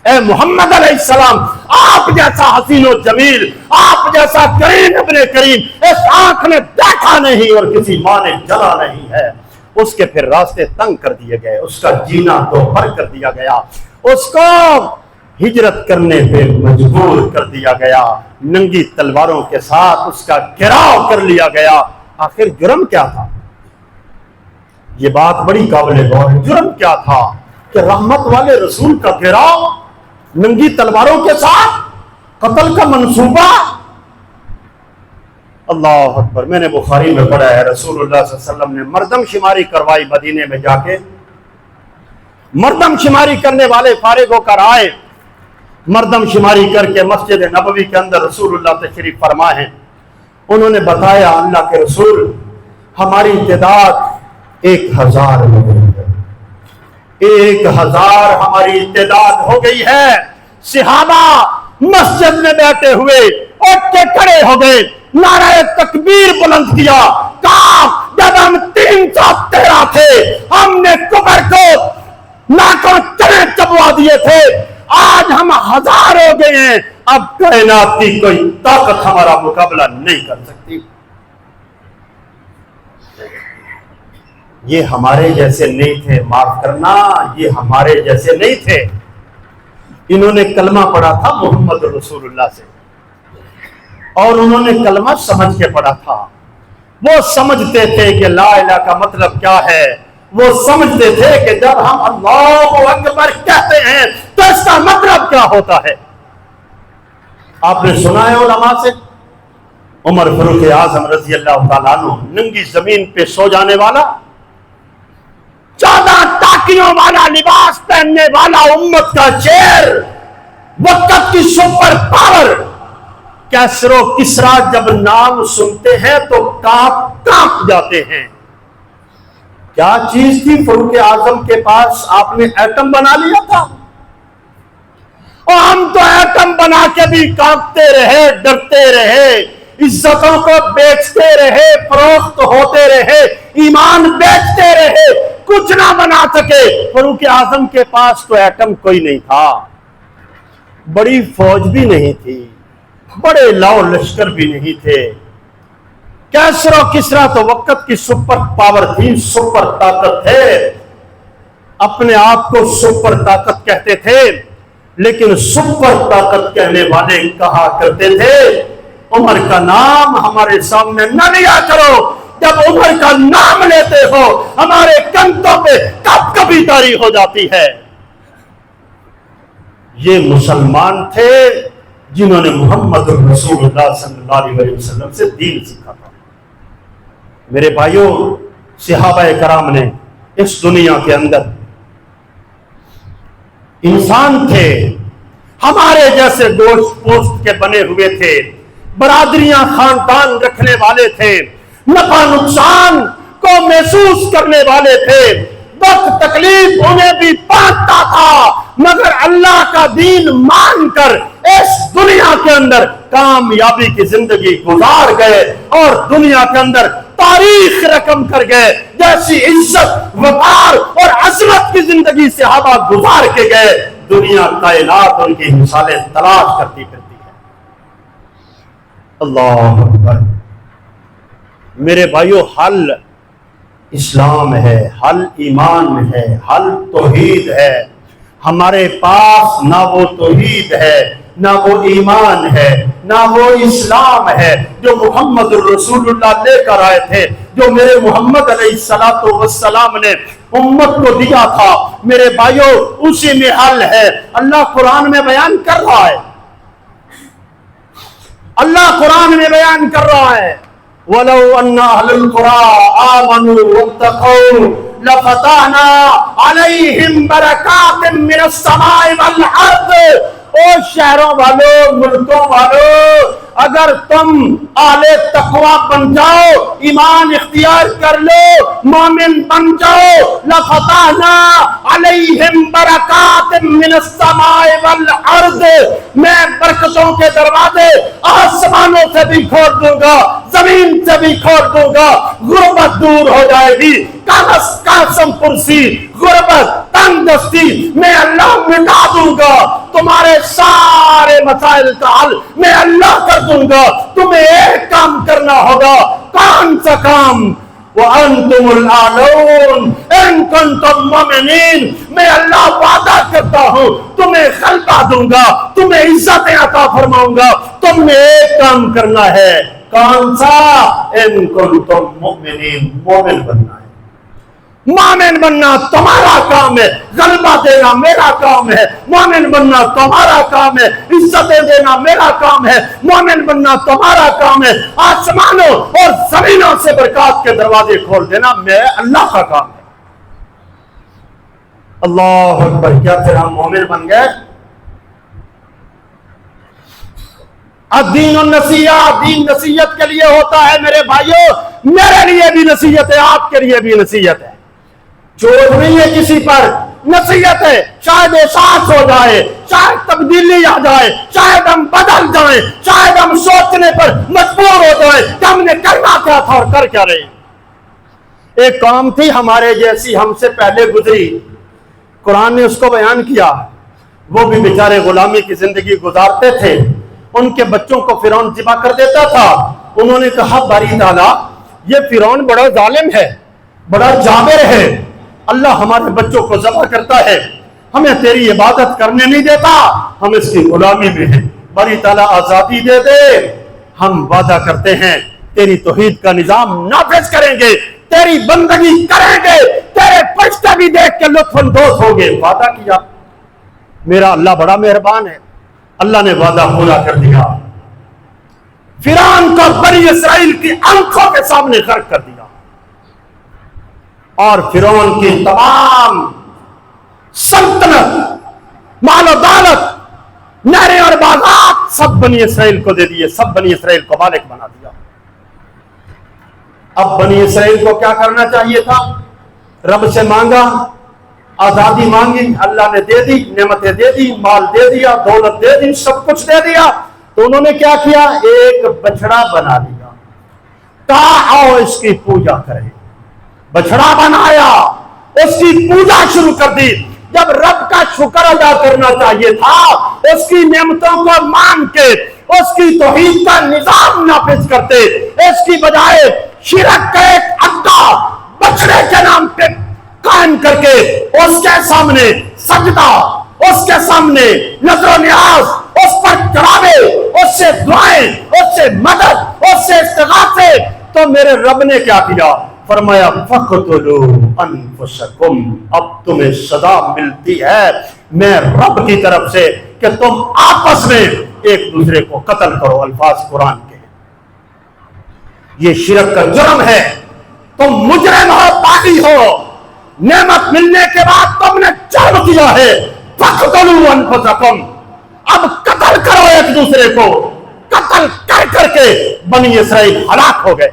اے محمد علیہ السلام، آپ جیسا حسین و جمیل، آپ جیسا کریم ابن کریم اس آنکھ نے دیکھا نہیں اور کسی ماں نے جلا نہیں ہے۔ اس کے پھر راستے تنگ کر دیے گئے، اس کا جینا دوپہر کر دیا گیا، اس کو ہجرت کرنے پہ مجبور کر دیا گیا، ننگی تلواروں کے ساتھ اس کا گھیراؤ کر لیا گیا۔ آخر جرم کیا تھا؟ یہ بات بڑی قابل غور ہے۔ جرم کیا تھا کہ رحمت والے رسول کا گھیراؤ، ننگی تلواروں کے ساتھ قتل کا منصوبہ۔ اللہ اکبر، میں نے بخاری میں پڑھا ہے رسول اللہ صلی اللہ علیہ وسلم نے مردم شماری کروائی مدینے میں جا کے۔ مردم شماری کرنے والے فارغ ہو کر آئے، مردم شماری کر کے مسجد نبوی کے اندر رسول اللہ تشریف فرما ہیں۔ انہوں نے بتایا اللہ کے رسول ہماری تعداد 1000 ہو گئی ہے، 1000 ہماری تعداد ہو گئی ہے۔ صحابہ مسجد میں بیٹھے ہوئے اٹھ کے کھڑے ہو گئے، نعرہ تکبیر بلند کیا، کہا جب ہم 313 تھے ہم نے کفر کو ناکوں چنے چبوا دیے تھے، آج ہم 1000 ہو گئے ہیں، اب کائنات کی کوئی طاقت ہمارا مقابلہ نہیں کر سکتی۔ یہ ہمارے جیسے نہیں تھے، معاف کرنا، یہ ہمارے جیسے نہیں تھے۔ انہوں نے کلمہ پڑھا تھا محمد رسول اللہ سے، اور انہوں نے کلمہ سمجھ کے پڑھا تھا۔ وہ سمجھتے تھے کہ لا الہ کا مطلب کیا ہے، وہ سمجھتے تھے کہ جب ہم اللہ اکبر کہتے ہیں تو اس کا مطلب کیا ہوتا ہے۔ آپ نے سنا ہے علماء سے، عمر فاروق اعظم رضی اللہ تعالیٰ عنہ ننگی زمین پہ سو جانے والا، 14 ٹاکیوں والا لباس پہننے والا امت کا شیر، وقت کی سپر پاور، کیسر و کسرا جب نام سنتے ہیں تو کانپ جاتے ہیں۔ کیا چیز تھی فاروق اعظم کے پاس؟ آپ نے ایٹم بنا لیا تھا، اور ہم تو ایٹم بنا کے بھی کانپتے رہے، ڈرتے رہے، عزتوں کو بیچتے رہے، فروخت ہوتے رہے، ایمان بیچتے رہے، کچھ نہ بنا سکے۔ فاروق اعظم کے پاس تو ایٹم کوئی نہیں تھا، بڑی فوج بھی نہیں تھی، بڑے لاؤ لشکر بھی نہیں تھے۔ کیسر و کسرا تو وقت کی سپر پاور تھی، سپر طاقت ہے، اپنے آپ کو سپر طاقت کہتے تھے، لیکن سپر طاقت کہنے والے کہا کرتے تھے عمر کا نام ہمارے سامنے نہ لیا کرو، جب عمر کا نام لیتے ہو ہمارے کندھوں پہ کب کبھی تاری ہو جاتی ہے۔ یہ مسلمان تھے جنہوں نے محمد رسول اللہ صلی اللہ علیہ وسلم سے دین سیکھا تھا۔ میرے بھائیوں، صحابہ کرام نے اس دنیا کے اندر انسان تھے، ہمارے جیسے گوشت پوست کے بنے ہوئے تھے، برادریاں خاندان رکھنے والے تھے، نفع نقصان کو محسوس کرنے والے تھے، وقت تکلیف انہیں بھی پہنچتا تھا، مگر اللہ کا دین مان کر اس دنیا کے اندر کامیابی کی زندگی گزار گئے، اور دنیا کے اندر تاریخ رقم کر گئے۔ جیسی عزت، وقار اور عظمت کی زندگی صحابہ گزار کے گئے، دنیا کائنات ان کی مثالیں تلاش کرتی پھرتی ہے۔ اللہ اکبر۔ میرے بھائیو، حل اسلام ہے، حل ایمان ہے، حل توحید ہے۔ ہمارے پاس نہ وہ توحید ہے، نہ وہ ایمان ہے، نہ وہ اسلام ہے جو محمد رسول اللہ لے کر آئے تھے، جو میرے محمد علیہ السلام نے امت کو دیا تھا۔ میرے بھائیو، اسی میں حل ہے۔ اللہ قرآن میں بیان کر رہا ہے، اللہ قرآن میں بیان کر رہا ہے، وَلَوْ أَنَّ أَهْلَ الْقُرَىٰ آمَنُوا وَاتَّقَوْا لَفَتَحْنَا عَلَيْهِمْ بَرَكَاتٍ مِّنَ السَّمَاءِ وَالْأَرْضِ۔ او شہروں والوں، ملکوں والوں، اگر تم اہل تقوی بن جاؤ، ایمان اختیار کر لو، مومن بن جاؤ، لَفَتَحْنَا عَلَيْهِمْ بَرَكَاتٍ مِّنَ السَّمَاءِ وَالْأَرْضِ، میں برکتوں کے دروازے آسمانوں سے بھی کھول دوں گا، زمین سے بھی کھول دوں گا، غربت دور ہو جائے گی، قاسم پرسی، غربت، تنگ دستی میں اللہ مٹا دوں گا، تمہارے سارے مسائل کا حل میں اللہ کر دوں گا. تمہیں ایک کام کرنا ہوگا. کون سا کام؟ وَأَنْتُمُ الْأَعْلَوْنَ إِن كُنتُم مُّؤْمِنِينَ. میں اللہ وعدہ کرتا ہوں تمہیں غلبہ دوں گا, تمہیں عزتیں عطا فرماؤں گا. تم نے ایک کام کرنا ہے. کون سا؟ إِن كُنتُم مُّؤْمِنِينَ. مومن بننا ہے. مومن بننا تمہارا کام ہے. غلبہ دینا میرا کام ہے. مومن بننا تمہارا کام ہے. عزتیں دینا میرا کام ہے. مومن بننا تمہارا کام ہے. آسمانوں اور زمینوں سے برکات کے دروازے کھول دینا میں اللہ کا کام ہے. اللہ اکبر. کیا پھر ہم مومن بن گئے؟ الدین النصیحہ. دین نصیحت کے لیے ہوتا ہے میرے بھائیوں. میرے لیے بھی نصیحت ہے, آپ کے لیے بھی نصیحت ہے. چوٹ نہیں ہے کسی پر, نصیحت ہے. شاید احساس ہو جائے, شاید تبدیلی آ جائے, شاید ہم بدل جائیں, شاید ہم سوچنے پر مجبور ہو جائیں کہ ہم نے کرنا کیا تھا اور کر کیا رہے. ایک قوم تھی ہمارے جیسی, ہم سے پہلے گزری, قرآن نے اس کو بیان کیا. وہ بھی بیچارے غلامی کی زندگی گزارتے تھے. ان کے بچوں کو فرعون ذبح کر دیتا تھا. انہوں نے کہا باری تعالیٰ یہ فرعون بڑا ظالم ہے, بڑا جابر ہے. اللہ ہمارے بچوں کو ذبح کرتا ہے, ہمیں تیری عبادت کرنے نہیں دیتا, ہم اس کی غلامی میں ہیں. باری تعالیٰ آزادی دے دے. ہم وعدہ کرتے ہیں تیری توحید کا نظام نافذ کریں گے, تیری بندگی کریں گے, تیرے فرشتے بھی دیکھ کے لطف اندوز ہوں گے. وعدہ کیا. میرا اللہ بڑا مہربان ہے. اللہ نے وعدہ پورا کر دیا. فرعون کو بنی اسرائیل کی آنکھوں کے سامنے غرق کر دیا, اور فرعون کی تمام سلطنت, مال و دولت, نہریں اور باغات سب بنی اسرائیل کو دے دیے, سب بنی اسرائیل کو مالک بنا دیا. اب بنی اسرائیل کو کیا کرنا چاہیے تھا؟ رب سے مانگا, آزادی مانگی, اللہ نے دے دی, نعمتیں دے دی, مال دے دیا, دولت دے دی, سب کچھ دے دیا. تو انہوں نے کیا کیا؟ ایک بچڑا بنا لیا. کہا آؤ اس کی پوجا کریں. بچڑا بنایا, اس کی پوجا شروع کر دی. جب رب کا شکر ادا کرنا چاہیے تھا, اس کی نعمتوں کو مان کے اس کی توحید کا نظام نافذ کرتے, اس کی بجائے شرک کا ایک اڈا بچڑے کے نام پہ قائم کر کے اس کے سامنے سجدہ, اس کے سامنے نظر و نیاز, اس پر چڑھاوے, اس سے دعائیں, اس سے مدد, اس سے استغاثے. تو میرے رب نے کیا کیا؟ فرمایا فَقْتُلُوا أَنفُسَكُمْ. اب تمہیں سزا ملتی ہے میں رب کی طرف سے کہ تم آپس میں ایک دوسرے کو قتل کرو. الفاظ قرآن کے. یہ شرک کا جرم ہے. تم مجرم ہو, پاگی ہو. نعمت ملنے کے بعد تم نے جرم کیا ہے. فَقْتُلُوا أَنفُسَكُمْ. اب قتل کرو ایک دوسرے کو. قتل کر کر کے بنی اسرائیل ہلاک ہو گئے.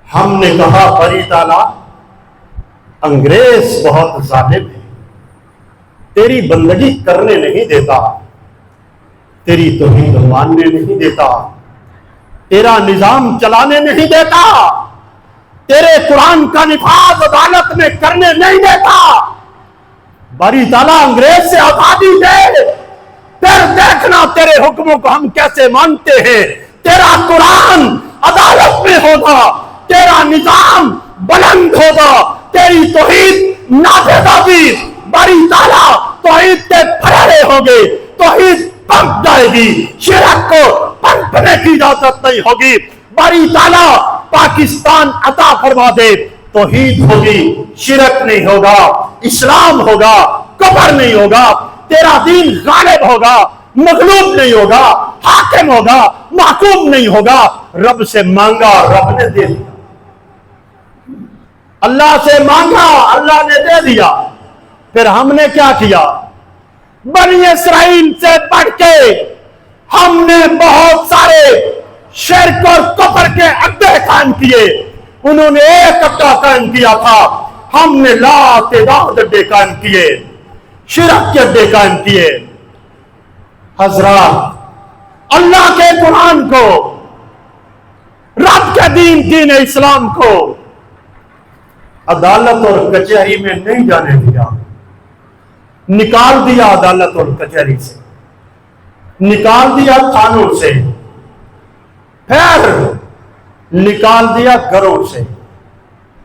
ہم نے کہا باری تعالیٰ انگریز بہت ظالم ہے, تیری بندگی کرنے نہیں دیتا, تیری توحید ماننے نہیں دیتا, تیرا نظام چلانے نہیں دیتا, تیرے قرآن کا نفاذ عدالت میں کرنے نہیں دیتا. باری تعالیٰ انگریز سے آزادی دے, پھر دیکھنا تیرے حکموں کو ہم کیسے مانتے ہیں. تیرا قرآن عدالت میں ہوگا, تیرا نظام بلند ہوگا, تیری توحید نافذ ہوگی. باری تعالیٰ توحید کے پھیلے ہوں گے, توحید پنپ جائے گی, شرک کو پنپنے کی اجازت نہیں ہوگی. باری تعالیٰ پاکستان عطا فرما دے, توحید ہوگی, شرک نہیں ہوگا, اسلام ہوگا, کفر نہیں ہوگا, تیرا دین غالب ہوگا, مغلوب نہیں ہوگا, حاکم ہوگا, محکوم نہیں ہوگا. رب سے مانگا, رب نے دے دیا. اللہ سے مانگا, اللہ نے دے دیا. پھر ہم نے کیا کیا؟ بنی اسرائیل سے بڑھ کے ہم نے بہت سارے شرک اور کفر کے اڈے قائم کیے. انہوں نے ایک اڈا قائم کیا تھا, ہم نے لا تعداد اڈے قائم کیے, شرک کے اڈے قائم کیے. حضرات اللہ کے قرآن کو, رب کے دین اسلام کو عدالت اور کچہری میں نہیں جانے دیا. نکال دیا عدالت اور کچہری سے، نکال دیا تھانوں سے، پھر نکال دیا گھروں سے،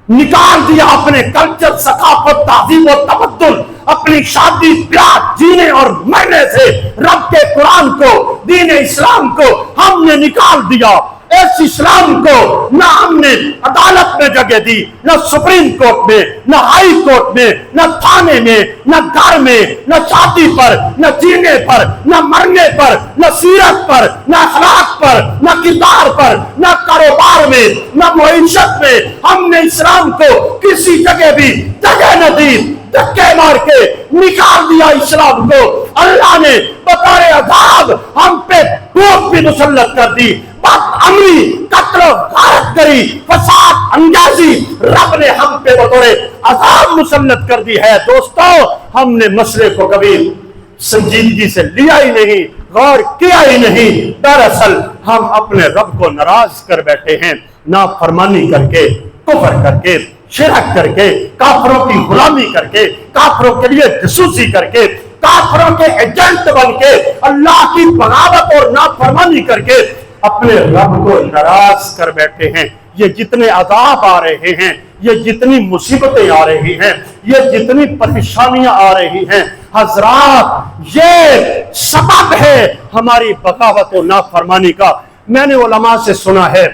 نکال دیا اپنے کلچر، ثقافت، تہذیب و تمدن، اپنی شادی بیاہ جینے اور مرنے سے رب کے قرآن کو، دین اسلام کو ہم نے نکال دیا۔ اس اسلام کو نہ ہم نے عدالت میں جگہ دی، نہ سپریم کورٹ میں، نہ ہائی کورٹ میں، نہ تھانے میں، نہ گھر میں، نہ شادی پر، نہ جینے پر، نہ مرنے پر، نہ سیرت پر، نہ اخلاق پر، نہ کردار پر، نہ کاروبار میں، نہ معیشت میں ہم نے اسلام کو کسی جگہ بھی جگہ نہ دی۔ دھکے مار کے نکال دیا اسلام کو۔ اللہ نے بطور عذاب ہم پہ بھوک بھی مسلط کر دی، بد امنی، قتل و غارت کری، فساد انگیزی رب نے ہم پہ بطور عذاب مسلط کر دی ہے۔ دوستو، ہم نے مسئلے کو کبھی سنجیدگی سے لیا ہی نہیں، غور کیا ہی نہیں۔ دراصل ہم اپنے رب کو ناراض کر بیٹھے ہیں، نافرمانی کر کے، کفر کر کے، شرک کر کے، کافروں کی غلامی کر کے، کافروں کے لیے جاسوسی کر کے، کافروں کے ایجنٹ بن کے، اللہ کی بغاوت اور نافرمانی کر کے اپنے رب کو ناراض کر بیٹھے ہیں۔ یہ جتنے عذاب آ رہے ہیں، یہ جتنی مصیبتیں آ رہی ہیں، یہ جتنی پریشانیاں آ رہی ہیں، حضرات یہ سبب ہے ہماری بغاوت و نافرمانی کا۔ میں نے علماء سے سنا ہے،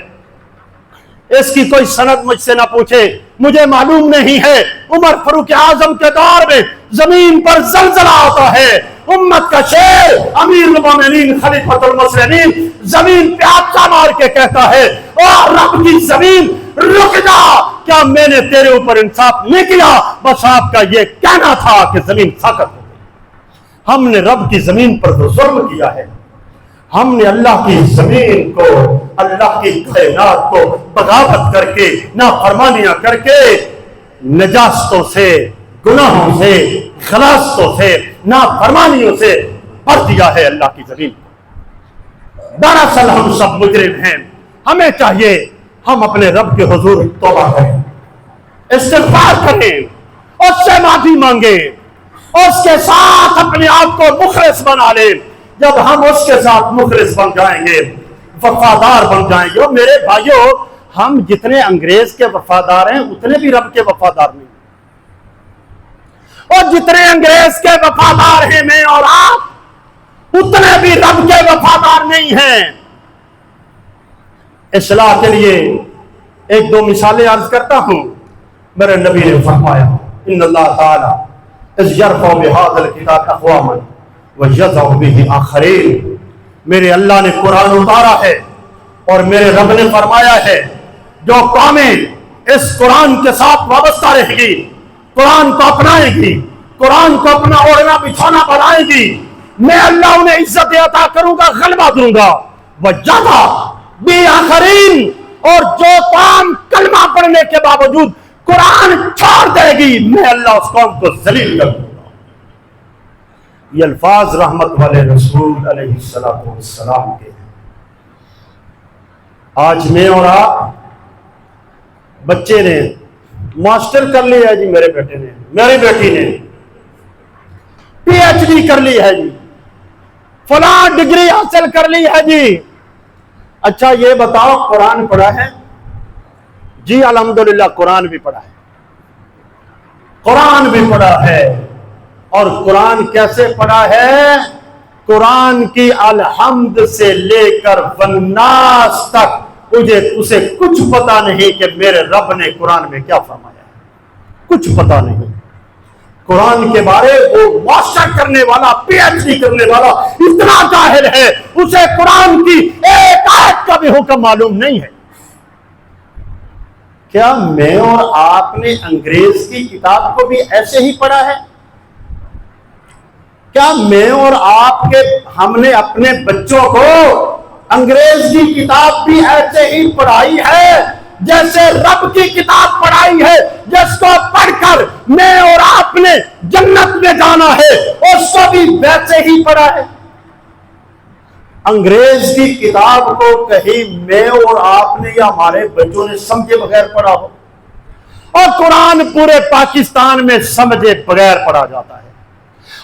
اس کی کوئی سند مجھ سے نہ پوچھے، مجھے معلوم نہیں ہے، عمر فاروق اعظم کے دور میں زمین پر زلزلہ آتا ہے، امت کا شیر امیر المومنین خلیفۃ المسلمین زمین پہ ہاتھ مار کے کہتا ہے، اور رب کی زمین رک جا، کیا میں نے تیرے اوپر انصاف نہیں کیا؟ بس آپ کا یہ کہنا تھا کہ زمین ساکت ہو گئی۔ ہم نے رب کی زمین پر تو ظلم کیا ہے، ہم نے اللہ کی زمین کو، اللہ کی کائنات کو بغاوت کر کے، نافرمانیاں کر کے، نجاستوں سے، گناہوں سے، غلاستوں سے، نافرمانیوں سے بھر دیا ہے اللہ کی زمین کو۔ دراصل ہم سب مجرم ہیں، ہمیں چاہیے ہم اپنے رب کے حضور توبہ کریں، استغفار کریں، اس سے معافی مانگیں، اس کے ساتھ اپنے آپ کو مخلص بنا لیں۔ جب ہم اس کے ساتھ مخلص بن جائیں گے، وفادار بن جائیں گے، اور میرے بھائیوں، ہم جتنے انگریز کے وفادار ہیں اتنے بھی رب کے وفادار نہیں، اور جتنے انگریز کے وفادار ہیں میں اور آپ، اتنے بھی رب کے وفادار نہیں ہیں۔ اصلاح کے لیے ایک دو مثالیں عرض کرتا ہوں۔ میرے نبی نے فرمایا، ان اللہ تعالی اذ یرفع بہذا الکتاب اقواما وَيَضَعُ بِهِ آخَرِينَ، میرے اللہ نے قرآن اتارا ہے اور میرے رب نے فرمایا ہے، جو قومیں اس قرآن کے ساتھ وابستہ رہے گی، قرآن کو اپنائے گی، قرآن کو اپنا اوڑھنا بچھونا بنائے گی، میں اللہ انہیں عزت عطا کروں گا، غلبہ دوں گا۔ وَيَضَعُ بِهِ آخَرِينَ، اور جو قوم کلمہ پڑھنے کے باوجود قرآن چھوڑ دے گی، میں اللہ اس قوم کو ذلیل کروں گا۔ یہ الفاظ رحمت والے رسول علیہ السلام کے ہیں۔ آج میں اور آپ، بچے نے ماسٹر کر لیا ہے جی، میرے بیٹے نے، میری بیٹی نے پی ایچ ڈی کر لی ہے جی، فلاں ڈگری حاصل کر لی ہے جی۔ اچھا یہ بتاؤ، قرآن پڑھا ہے؟ جی الحمدللہ قرآن بھی پڑھا ہے، قرآن بھی پڑھا ہے۔ اور قرآن کیسے پڑھا ہے؟ قرآن کی الحمد سے لے کر والناس تک اسے کچھ پتا نہیں کہ میرے رب نے قرآن میں کیا فرمایا ہے، کچھ پتا نہیں۔ قرآن کے بارے وہ ماسٹر کرنے والا، پی ایچ ڈی کرنے والا اتنا جاہل ہے، اسے قرآن کی ایک آیت کا بھی حکم معلوم نہیں ہے۔ کیا میں اور آپ نے انگریز کی کتاب کو بھی ایسے ہی پڑھا ہے؟ کیا میں اور آپ کے ہم نے اپنے بچوں کو انگریز کی کتاب بھی ایسے ہی پڑھائی ہے جیسے رب کی کتاب پڑھائی ہے، جس کو پڑھ کر میں اور آپ نے جنت میں جانا ہے، اس کو بھی ویسے ہی پڑھا ہے؟ انگریز کی کتاب کو کہیں میں اور آپ نے یا ہمارے بچوں نے سمجھے بغیر پڑھا ہو؟ اور قرآن پورے پاکستان میں سمجھے بغیر پڑھا جاتا ہے،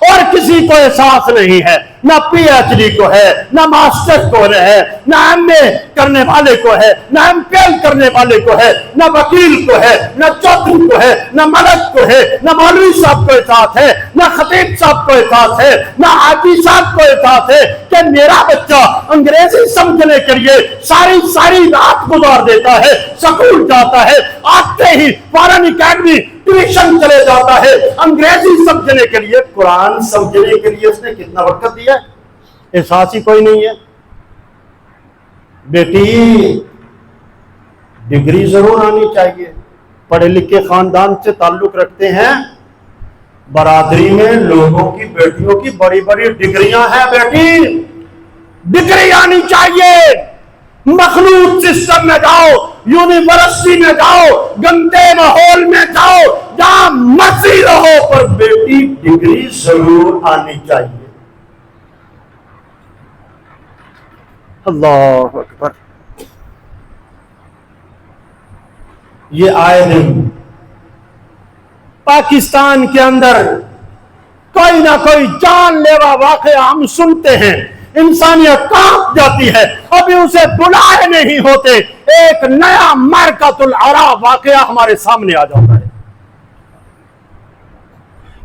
اور کسی کو احساس نہیں ہے، نہ پی ایچ ڈی کو ہے، نہ ماسٹر کو ہے، نہ ایم اے کرنے والے کو ہے، نہ ایم پی ایل کرنے والے کو ہے، نہ وکیل کو ہے، نہ چودھری کو ہے، نہ ملک کو ہے، نہ مولوی صاحب کو احساس ہے، نہ خطیب صاحب کو احساس ہے، نہ حاجی صاحب کو احساس ہے کہ میرا بچہ انگریزی سمجھنے کے لیے ساری رات گزار دیتا ہے، سکول جاتا ہے، آتے ہی فارن اکیڈمی ٹیوشن چلے جاتا ہے انگریزی سمجھنے کے لیے، قرآن سمجھنے کے لیے اس نے کتنا وقت دیا ہے؟ احساس ہی کوئی نہیں ہے۔ بیٹی ڈگری ضرور آنی چاہیے، پڑھے لکھے خاندان سے تعلق رکھتے ہیں، برادری میں لوگوں کی بیٹیوں کی بڑی بڑی ڈگریاں ہیں، بیٹی ڈگری آنی چاہیے۔ مخلوط سسٹم میں جاؤ، یونیورسٹی میں جاؤ، گندے ماحول میں جاؤ، جہاں مرضی رہو، پر بیٹی ڈگری ضرور آنی چاہیے۔ اللہ اکبر۔ یہ آئے دن پاکستان کے اندر کوئی نہ کوئی جان لیوا واقعہ ہم سنتے ہیں، انسانیت کانپ جاتی ہے، ابھی اسے بلائے نہیں ہوتے، ایک نیا مرکۃ العرب واقعہ ہمارے سامنے آ جاتا ہے۔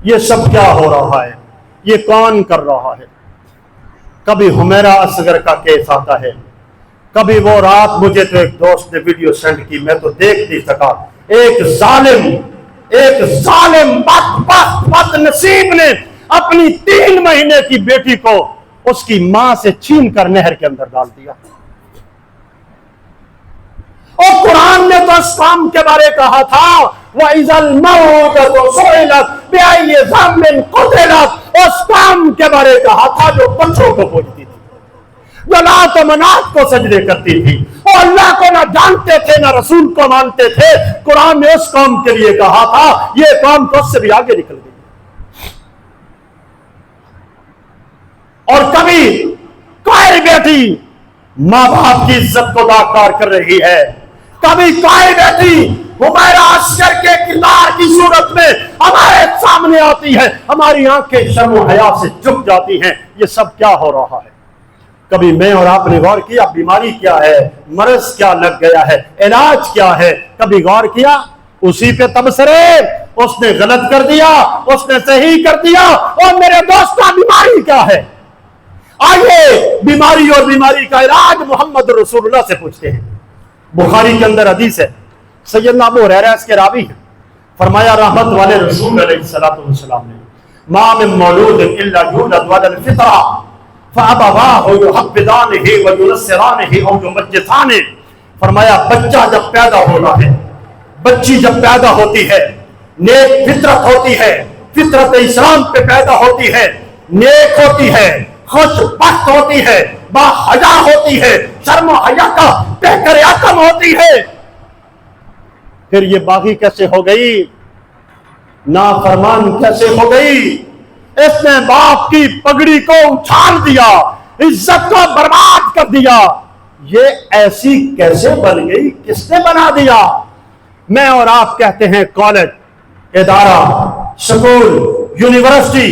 یہ سب کیا ہو رہا ہے؟ یہ کون کر رہا ہے؟ کبھی حمیرہ اصغر کا کیس آتا ہے، کبھی وہ رات مجھے تو ایک دوست نے ویڈیو سینڈ کی، میں تو دیکھ نہیں سکا، ایک ظالم بد نصیب نے اپنی 3 مہینے کی بیٹی کو اس کی ماں سے چھین کر نہر کے اندر ڈال دیا۔ اور قرآن نے تو اس کام کے بارے کہا تھا، وَإِذَا الْمَوْءُودَةُ سُئِلَتْ بِأَيِّ ذَنبٍ قُتِلَتْ، اس کام کے بارے کہا تھا جو بچوں کو پوجتی تھی، جو لات و منات کو سجدے کرتی تھی، اور اللہ کو نہ جانتے تھے نہ رسول کو مانتے تھے۔ قرآن نے اس قوم کے لیے کہا تھا، یہ قوم تو اس سے بھی آگے نکل گئی۔ اور کبھی کوئی بیٹی ماں باپ کی عزت کو داغدار کر رہی ہے، کبھی کوئی بیٹی حمیرہ اصغر کے کردار کی صورت میں ہمارے سامنے آتی ہے، ہماری آنکھیں شرم و حیا سے جھک جاتی ہیں۔ یہ سب کیا ہو رہا ہے؟ کبھی میں اور آپ نے غور کیا بیماری کیا ہے، مرض کیا لگ گیا ہے، علاج کیا ہے؟ کبھی غور کیا؟ اسی پہ تبصرے، اس نے غلط کر دیا، اس نے صحیح کر دیا، اور میرے دوستوں بیماری کیا ہے؟ آئیے بیماری اور بیماری کا علاج محمد رسول اللہ سے پوچھتے ہیں۔ بخاری کے اندر حدیث ہے، سیدنا ابو ہریرہ اس کے راوی ہیں، فرمایا رحمت والے رسول علیہ السلام نے، ما من مولود الا یولد علی الفطرہ فابواہ یحودانہ وینصرانہ او یمجسانہ، فرمایا بچہ جب پیدا ہوتا ہے، بچی جب پیدا ہوتی ہے، نیک فطرت ہوتی ہے، فطرت اسلام پہ پیدا ہوتی ہے، نیک ہوتی ہے، خوش بخت ہوتی ہے، با حیا ہوتی ہے، شرم و حیا کا بہتر عقم ہوتی ہے، پھر یہ باغی کیسے ہو گئی؟ نافرمان کیسے ہو گئی؟ اس نے باپ کی پگڑی کو اچھال دیا، عزت کو برباد کر دیا۔ یہ ایسی کیسے بن گئی؟ کس نے بنا دیا؟ میں اور آپ کہتے ہیں کالج، ادارہ، سکول، یونیورسٹی،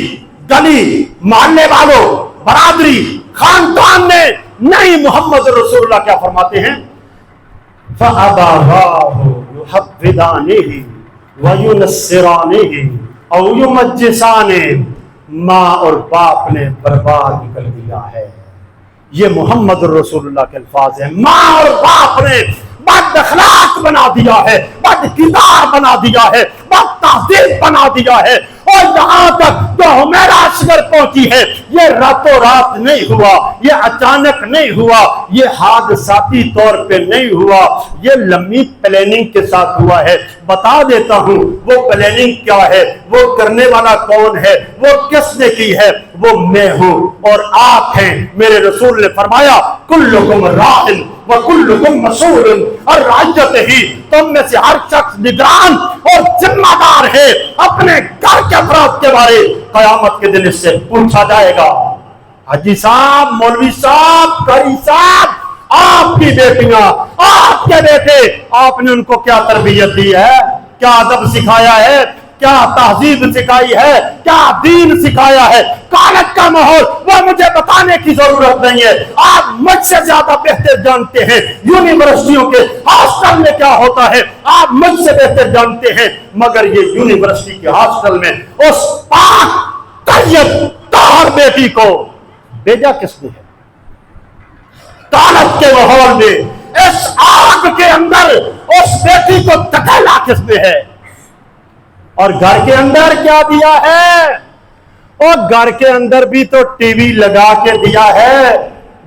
گلی، محلے والوں، برادری، خاندان نے نہیں۔ محمد رسول اللہ کیا فرماتے ہیں؟ فَأَبَوَاهُ يُحَوِّدَانِهِ وَيُنَصِّرَانِهِ أَوْ يُمَجِّسَانِهِ، ماں اور باپ نے برباد کر دیا ہے۔ یہ محمد رسول اللہ کے الفاظ ہیں۔ ماں اور باپ نے بد اخلاق بنا دیا ہے، بد کردار بنا دیا ہے، بد تہذیب بنا دیا ہے، اور یہاں تک جو حمیرہ اصغر پہنچی ہے، یہ راتوں رات نہیں ہوا، یہ اچانک نہیں ہوا، یہ حادثاتی طور پہ نہیں ہوا، یہ لمبی پلاننگ کے ساتھ ہوا ہے۔ بتا دیتا ہوں وہ پلاننگ کیا ہے، وہ کرنے والا کون ہے، وہ کس نے کی ہے؟ وہ میں ہوں اور آپ ہیں۔ میرے رسول نے فرمایا کلکم راعٍ وکلکم مسئول عن رعیتہ، تم میں سے ہر شخص نگران اور ذمہ دار ہے اپنے گھر کے افراد کے بارے، قیامت کے دن اس سے پوچھا جائے گا۔ حاجی صاحب، مولوی صاحب، قاری صاحب، آپ کی بیٹیاں، آپ کے بیٹے، آپ نے ان کو کیا تربیت دی ہے، کیا ادب سکھایا ہے، کیا تہذیب سکھائی ہے, کیا دین سکھایا ہے, کالج کا ماحول وہ مجھے بتانے کی ضرورت نہیں ہے. آپ مجھ سے زیادہ بہتر جانتے ہیں یونیورسٹیوں کے ہاسٹل میں کیا ہوتا ہے, آپ مجھ سے بہتر جانتے ہیں. مگر یہ یونیورسٹی کے ہاسٹل میں اس پاک طیب طاہر بیٹی کو بھیجا کس نے ہے؟ کالج کے ماحول میں اس آگ کے اندر اس بیٹی کو دھکیلا کس نے ہے؟ اور گھر کے اندر کیا دیا ہے؟ اور گھر کے اندر بھی تو ٹی وی لگا کے دیا ہے,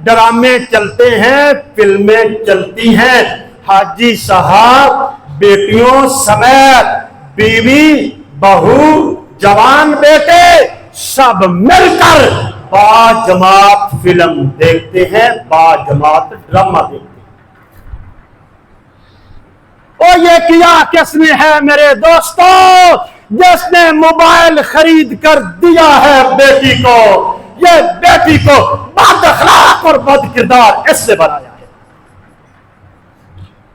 ڈرامے چلتے ہیں, فلمیں چلتی ہیں. حاجی صاحب بیٹیوں سمیت بیوی, بہو, جوان بیٹے سب مل کر باجماعت فلم دیکھتے ہیں, باجماعت ڈرامہ دیکھتے ہیں. اور یہ کیا کس نے ہے میرے دوستو؟ جس نے موبائل خرید کر دیا ہے بیٹی کو. یہ بیٹی کو بد اخلاق اور بد کردار اس سے بنایا ہے.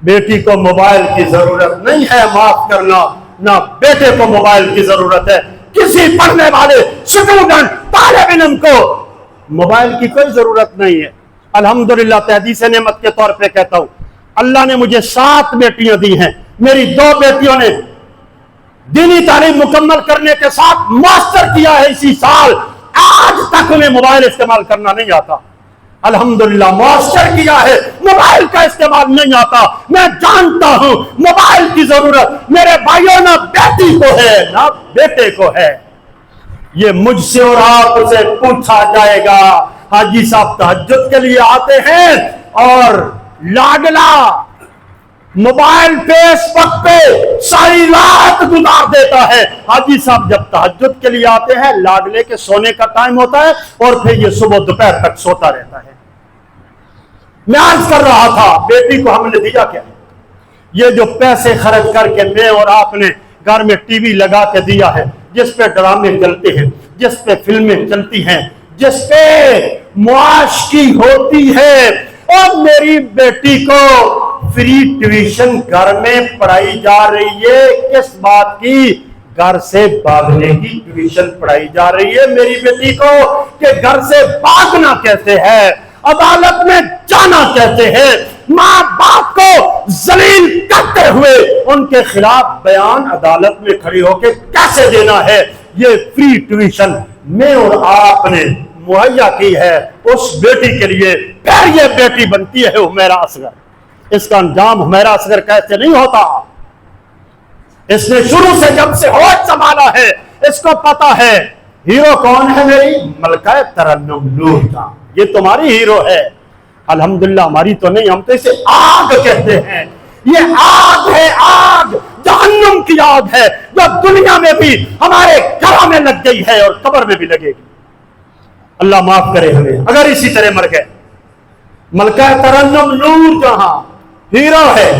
بیٹی کو موبائل کی ضرورت نہیں ہے, معاف کرنا, نہ بیٹے کو موبائل کی ضرورت ہے. کسی پڑھنے والے اسٹوڈنٹ طالب علم کو موبائل کی کوئی ضرورت نہیں ہے. الحمدللہ تحدیث نعمت کے طور پہ کہتا ہوں, اللہ نے مجھے 7 بیٹیاں دی ہیں. میری 2 بیٹیوں نے دینی تعلیم مکمل کرنے کے ساتھ ماسٹر کیا ہے اسی سال. آج تک انہیں موبائل استعمال کرنا نہیں آتا. الحمدللہ ماسٹر کیا ہے, موبائل کا استعمال نہیں آتا. میں جانتا ہوں موبائل کی ضرورت میرے بھائیوں نہ بیٹی کو ہے نہ بیٹے کو ہے. یہ مجھ سے اور آپ سے پوچھا جائے گا. حاجی صاحب تہجد کے لیے آتے ہیں اور لاڈلا موبائل فیس بک پہ ساری رات گزار دیتا ہے. حاجی صاحب جب تہجد کے لیے آتے ہیں, لاڈلے کے سونے کا ٹائم ہوتا ہے اور پھر یہ صبح دوپہر تک سوتا رہتا ہے. میں عرض کر رہا تھا بیٹی کو ہم نے دیا کیا؟ یہ جو پیسے خرچ کر کے میں اور آپ نے گھر میں ٹی وی لگا کے دیا ہے, جس پہ ڈرامے چلتے ہیں, جس پہ فلمیں چلتی ہیں, جس پہ معاشقی ہوتی ہے. اور میری بیٹی کو فری ٹیوشن گھر میں پڑھائی جا رہی ہے. کس بات کی؟ گھر سے بھاگنے کی ٹیوشن پڑھائی جا رہی ہے میری بیٹی کو کہ گھر سے بھاگنا کیسے ہے, عدالت میں جانا کیسے ہے, ماں باپ کو ذلیل کرتے ہوئے ان کے خلاف بیان عدالت میں کھڑی ہو کے کیسے دینا ہے. یہ فری ٹیوشن میں اور آپ نے مہیا کی ہے اس بیٹی کے لیے. پھر یہ بیٹی بنتی ہے حمیرہ اصغر. اس کا انجام حمیرہ اصغر کیسے نہیں ہوتا؟ اس نے شروع سے جب سے ہوش سنبھالا ہے اس کو پتا ہے ہیرو کون ہے میری, ملکہ ترنم نور کا. یہ تمہاری ہیرو ہے. الحمدللہ ہماری تو نہیں, ہم تو اسے آگ کہتے ہیں. یہ آگ ہے, آگ جہنم کی آگ ہے جو دنیا میں بھی ہمارے گھروں میں لگ گئی ہے اور قبر میں بھی لگے گی. اللہ معاف کرے ہمیں اگر اسی طرح مر گئے. ملکہ ترنم نور جہاں ہیرو ہے,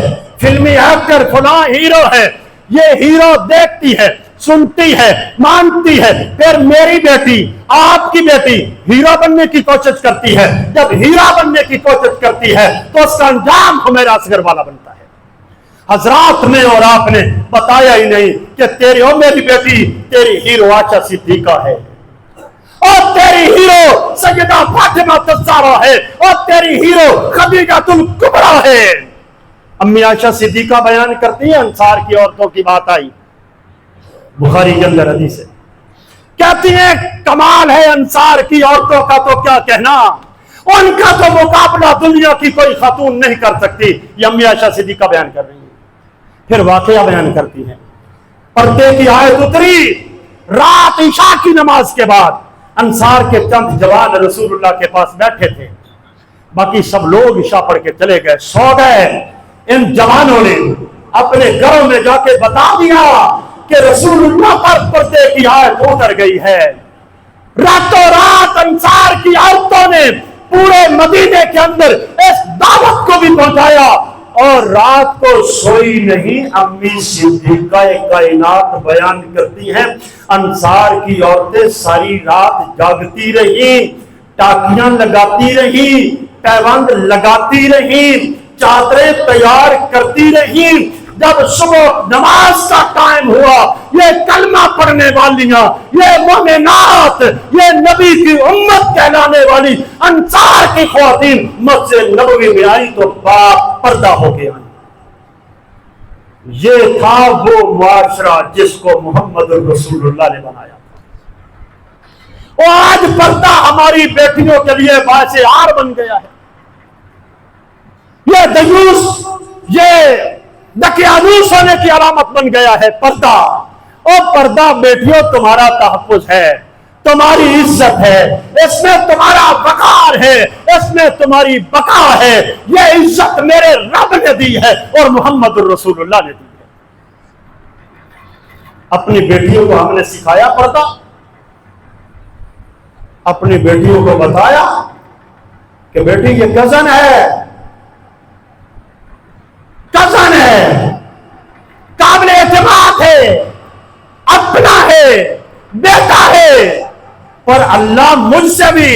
فلمی ایکٹر فلاں ہیرو ہے, یہ ہیرو دیکھتی ہے, سنتی ہے, مانتی ہے. پھر میری بیٹی, آپ کی بیٹی ہیرو بننے کی کوشش کرتی ہے. جب ہیرو بننے کی کوشش کرتی ہے تو اس کا انجام حمیرہ اصغر والا بنتا ہے. حضرات میں اور آپ نے بتایا ہی نہیں کہ تیری اور میری بیٹی تیری ہیرو عائشہ صدیقہ ہے, اور تیری ہیرو سیدہ فاطمہ الزہرا ہے, اور تیری ہیرو خدیجہ الکبریٰ ہے. امی عائشہ صدیقہ بیان کرتی ہے, انصار کی عورتوں کی بات آئی بخاری کے اندر حدیث ہے, کہتی ہیں کمال ہے انصار کی عورتوں کا تو کیا کہنا, ان کا تو مقابلہ دنیا کی کوئی خاتون نہیں کر سکتی. یہ امی عائشہ صدیقہ بیان کر رہی ہے. پھر واقعہ بیان کرتی ہیں. پردے کی آیت اتری رات عشاء کی نماز کے بعد. انصار کے چند جوان رسول اللہ کے پاس بیٹھے تھے, باقی سب لوگ عشاء پڑھ کے چلے گئے, سو گئے. ان جوانوں نے اپنے گھروں میں جا کے بتا دیا کہ رسول اللہ پر پردے کی آیت اتر گئی ہے. راتوں رات انصار کی عورتوں نے پورے مدینے کے اندر اس دعوت کو بھی پہنچایا, اور رات کو سوئی نہیں. امی صدیقہ کائنات بیان کرتی ہیں انصار کی عورتیں ساری رات جاگتی رہی, ٹاکیاں لگاتی رہی, پیوند لگاتی رہی, چادریں تیار کرتی رہی, جب صبح نماز کا ٹائم ہوا، یہ کلمہ پڑھنے والیاں، یہ مومنات، یہ نبی کی امت کہلانے والی انصار کی خواتین مسجد نبوی میں آئی تو باپ پردہ ہو کے آئی۔ یہ تھا وہ معاشرہ جس کو محمد رسول اللہ نے بنایا۔ اور آج پردہ ہماری بیٹیوں کے لیے باعث عار بن گیا ہے۔ یہ دیوس، یہ دقیانوس ہونے کی علامت بن گیا ہے پردہ۔ اور پردہ بیٹیوں تمہارا تحفظ ہے، تمہاری عزت ہے، اس میں تمہارا وقار ہے، اس میں تمہاری بقا ہے۔ یہ عزت میرے رب نے دی ہے اور محمد رسول اللہ نے دی ہے۔ اپنی بیٹیوں کو ہم نے سکھایا پردہ، اپنی بیٹیوں کو بتایا کہ بیٹی یہ کزن ہے، کزن ہے، قابل اعتماد ہے، اپنا ہے، بیٹا ہے، پر اللہ مجھ سے بھی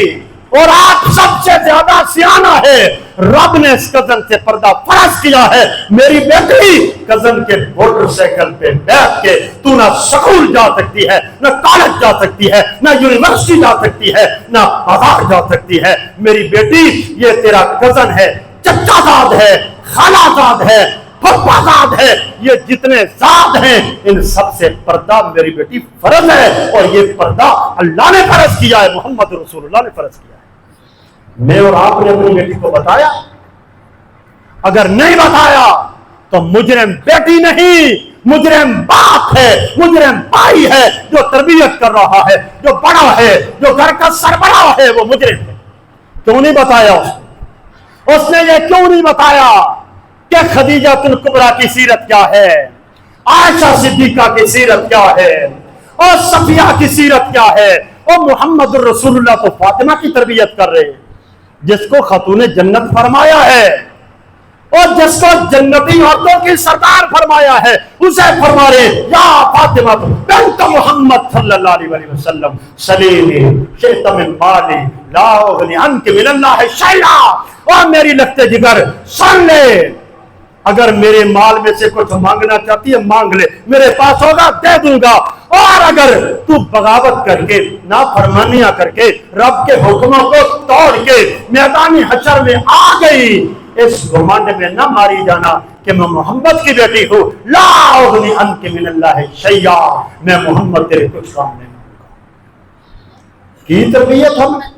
اور آپ سب سے زیادہ سیانہ ہے۔ رب نے اس کزن سے پردہ فرض کیا ہے۔ میری بیٹی کزن کے موٹر سائیکل پہ بیٹھ کے تو نہ سکول جا سکتی ہے، نہ کالج جا سکتی ہے، نہ یونیورسٹی جا سکتی ہے، نہ بازار جا سکتی ہے۔ میری بیٹی یہ تیرا کزن ہے، چچا زاد ہے، خالہ زاد ہے، پھپھا زاد ہے، یہ جتنے زاد ہیں ان سب سے پردہ میری بیٹی فرض ہے۔ اور یہ پردہ اللہ نے فرض کیا ہے، محمد رسول اللہ نے فرض کیا ہے۔ میں اور آپ نے اپنی بیٹی کو بتایا؟ اگر نہیں بتایا تو مجرم بیٹی نہیں، مجرم باپ ہے، مجرم بھائی ہے جو تربیت کر رہا ہے، جو بڑا ہے، جو گھر کا سربراہ ہے، وہ مجرم ہے۔ کیوں نہیں بتایا اس نے یہ کیوں نہیں بتایا کہ خدیجہ الکبریٰ کی سیرت کیا ہے، عائشہ صدیقہ کی سیرت کیا ہے، اور صفیہ کی سیرت کیا ہے، اور محمد رسول اللہ تو فاطمہ کی تربیت کر رہے ہیں، جس کو خاتون جنت فرمایا ہے اور جس کو جنتی عورتوں کی سردار فرمایا ہے، اسے فرما رہے یا فاطمہ بنت محمد صلی اللہ علیہ وسلم سلیمی شئت من مالی لا اغنی عنک من اللہ شیئا۔ اور میری لگتے جگر سن لے، اگر میرے مال میں سے کچھ مانگنا چاہتی ہے مانگ لے، میرے پاس ہوگا دے دوں گا۔ اور اگر تو بغاوت کر کے، نافرمانیاں کر کے، رب کے حکموں کو توڑ کے میدانی حشر میں آ گئی، اس گھمنڈ میں نہ ماری جانا کہ میں محمد کی بیٹی ہوں۔ لا اغنی عنک من اللہ شیئا، میں محمد تیرے کچھ کام نہیں کروں گا۔ کی تربیت ہم نے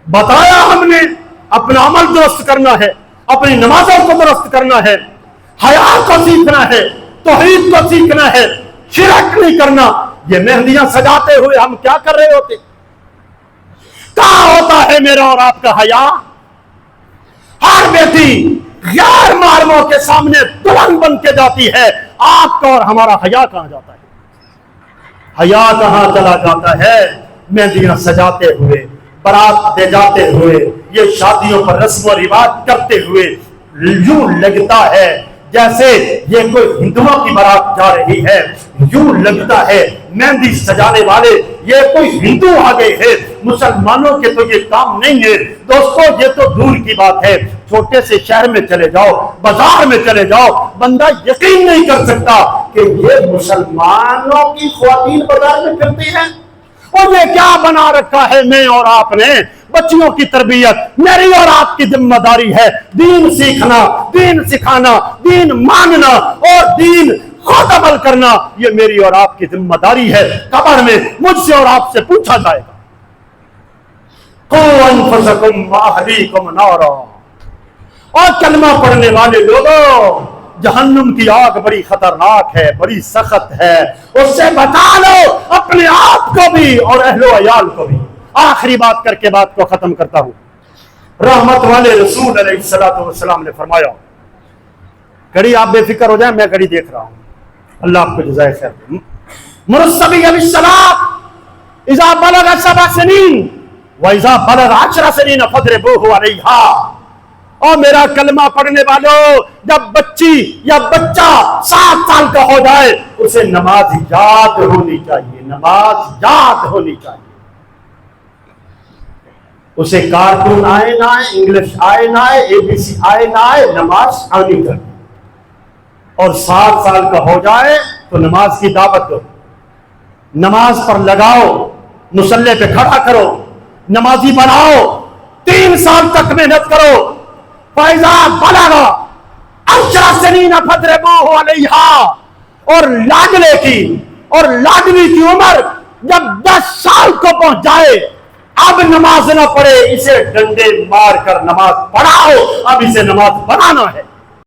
بتایا، ہم نے اپنا عمل درست کرنا ہے، اپنی نمازوں کو درست کرنا ہے، حیا کو سیکھنا ہے، توحید کو سیکھنا ہے، شرک نہیں کرنا۔ یہ مہندیاں سجاتے ہوئے ہم کیا کر رہے ہوتے؟ کہاں ہوتا ہے میرا اور آپ کا حیا؟ ہر بیٹی غیر محرموں کے سامنے دلہن بن کے جاتی ہے، آپ کا اور ہمارا حیا کہاں جاتا ہے؟ حیا کہاں چلا جاتا ہے؟ مہندیاں سجاتے ہوئے، بارات لے جاتے ہوئے، یہ شادیوں پر رسم و رواج کرتے ہوئے یوں لگتا ہے جیسے یہ کوئی ہندوؤں کی بارات جا رہی ہے، یوں لگتا ہے مہندی سجانے والے یہ کوئی ہندو آ گئے ہیں، مسلمانوں کے تو یہ کام نہیں ہے۔ دوستو یہ تو دور کی بات ہے، چھوٹے سے شہر میں چلے جاؤ، بازار میں چلے جاؤ، بندہ یقین نہیں کر سکتا کہ یہ مسلمانوں کی خواتین بازار میں پھرتی ہیں۔ اور یہ کیا بنا رکھا ہے میں اور آپ نے؟ بچیوں کی تربیت میری اور آپ کی ذمہ داری ہے، دین سیکھنا، دین سکھانا، دین ماننا اور دین خود عمل کرنا، یہ میری اور آپ کی ذمہ داری ہے۔ قبر میں مجھ سے اور آپ سے پوچھا جائے گا، قوا انفسکم واہلیکم نارا۔ اور کلمہ پڑھنے والے لوگوں، جہنم کی آگ بڑی خطرناک ہے، بڑی سخت ہے، اس سے بچا لو اپنے آپ کو بھی اور اہل و عیال کو بھی۔ آخری بات کر کے بات کو ختم کرتا ہوں۔ رحمت والے رسول علیہ الصلوۃ والسلام نے فرمایا، گھڑی آپ بے فکر ہو جائیں، میں گھڑی دیکھ رہا ہوں، اللہ آپ کو جزائے خیر دے۔ مر الصبی بالصلاۃ اذا بلغ 7 سنین واذا بلغ 10 سنین فاضربوہ علیہا۔ اور میرا کلمہ پڑھنے والوں، جب بچی یا بچہ 7 سال کا ہو جائے اسے نماز یاد ہونی چاہیے، نماز یاد ہونی چاہیے۔ اسے کارٹون آئے نہ آئے، انگلش آئے نہ آئے، ABC آئے نہ آئے، نماز آنی چاہیے۔ اور 7 سال کا ہو جائے تو نماز کی دعوت دو، نماز پر لگاؤ، مصلی پہ کھڑا کرو، نمازی بناؤ، 3 سال تک محنت کرو، فَإِذَا بَلَغَ 10 سنین فَاضْرِبُوهُ عَلَيْهَا، اور لاڈلے کی اور لاڈلی کی عمر جب 10 سال کو پہنچ جائے، اب نماز نہ پڑھے، اسے ڈنڈے مار کر نماز پڑھاؤ، اب اسے نماز بنانا ہے۔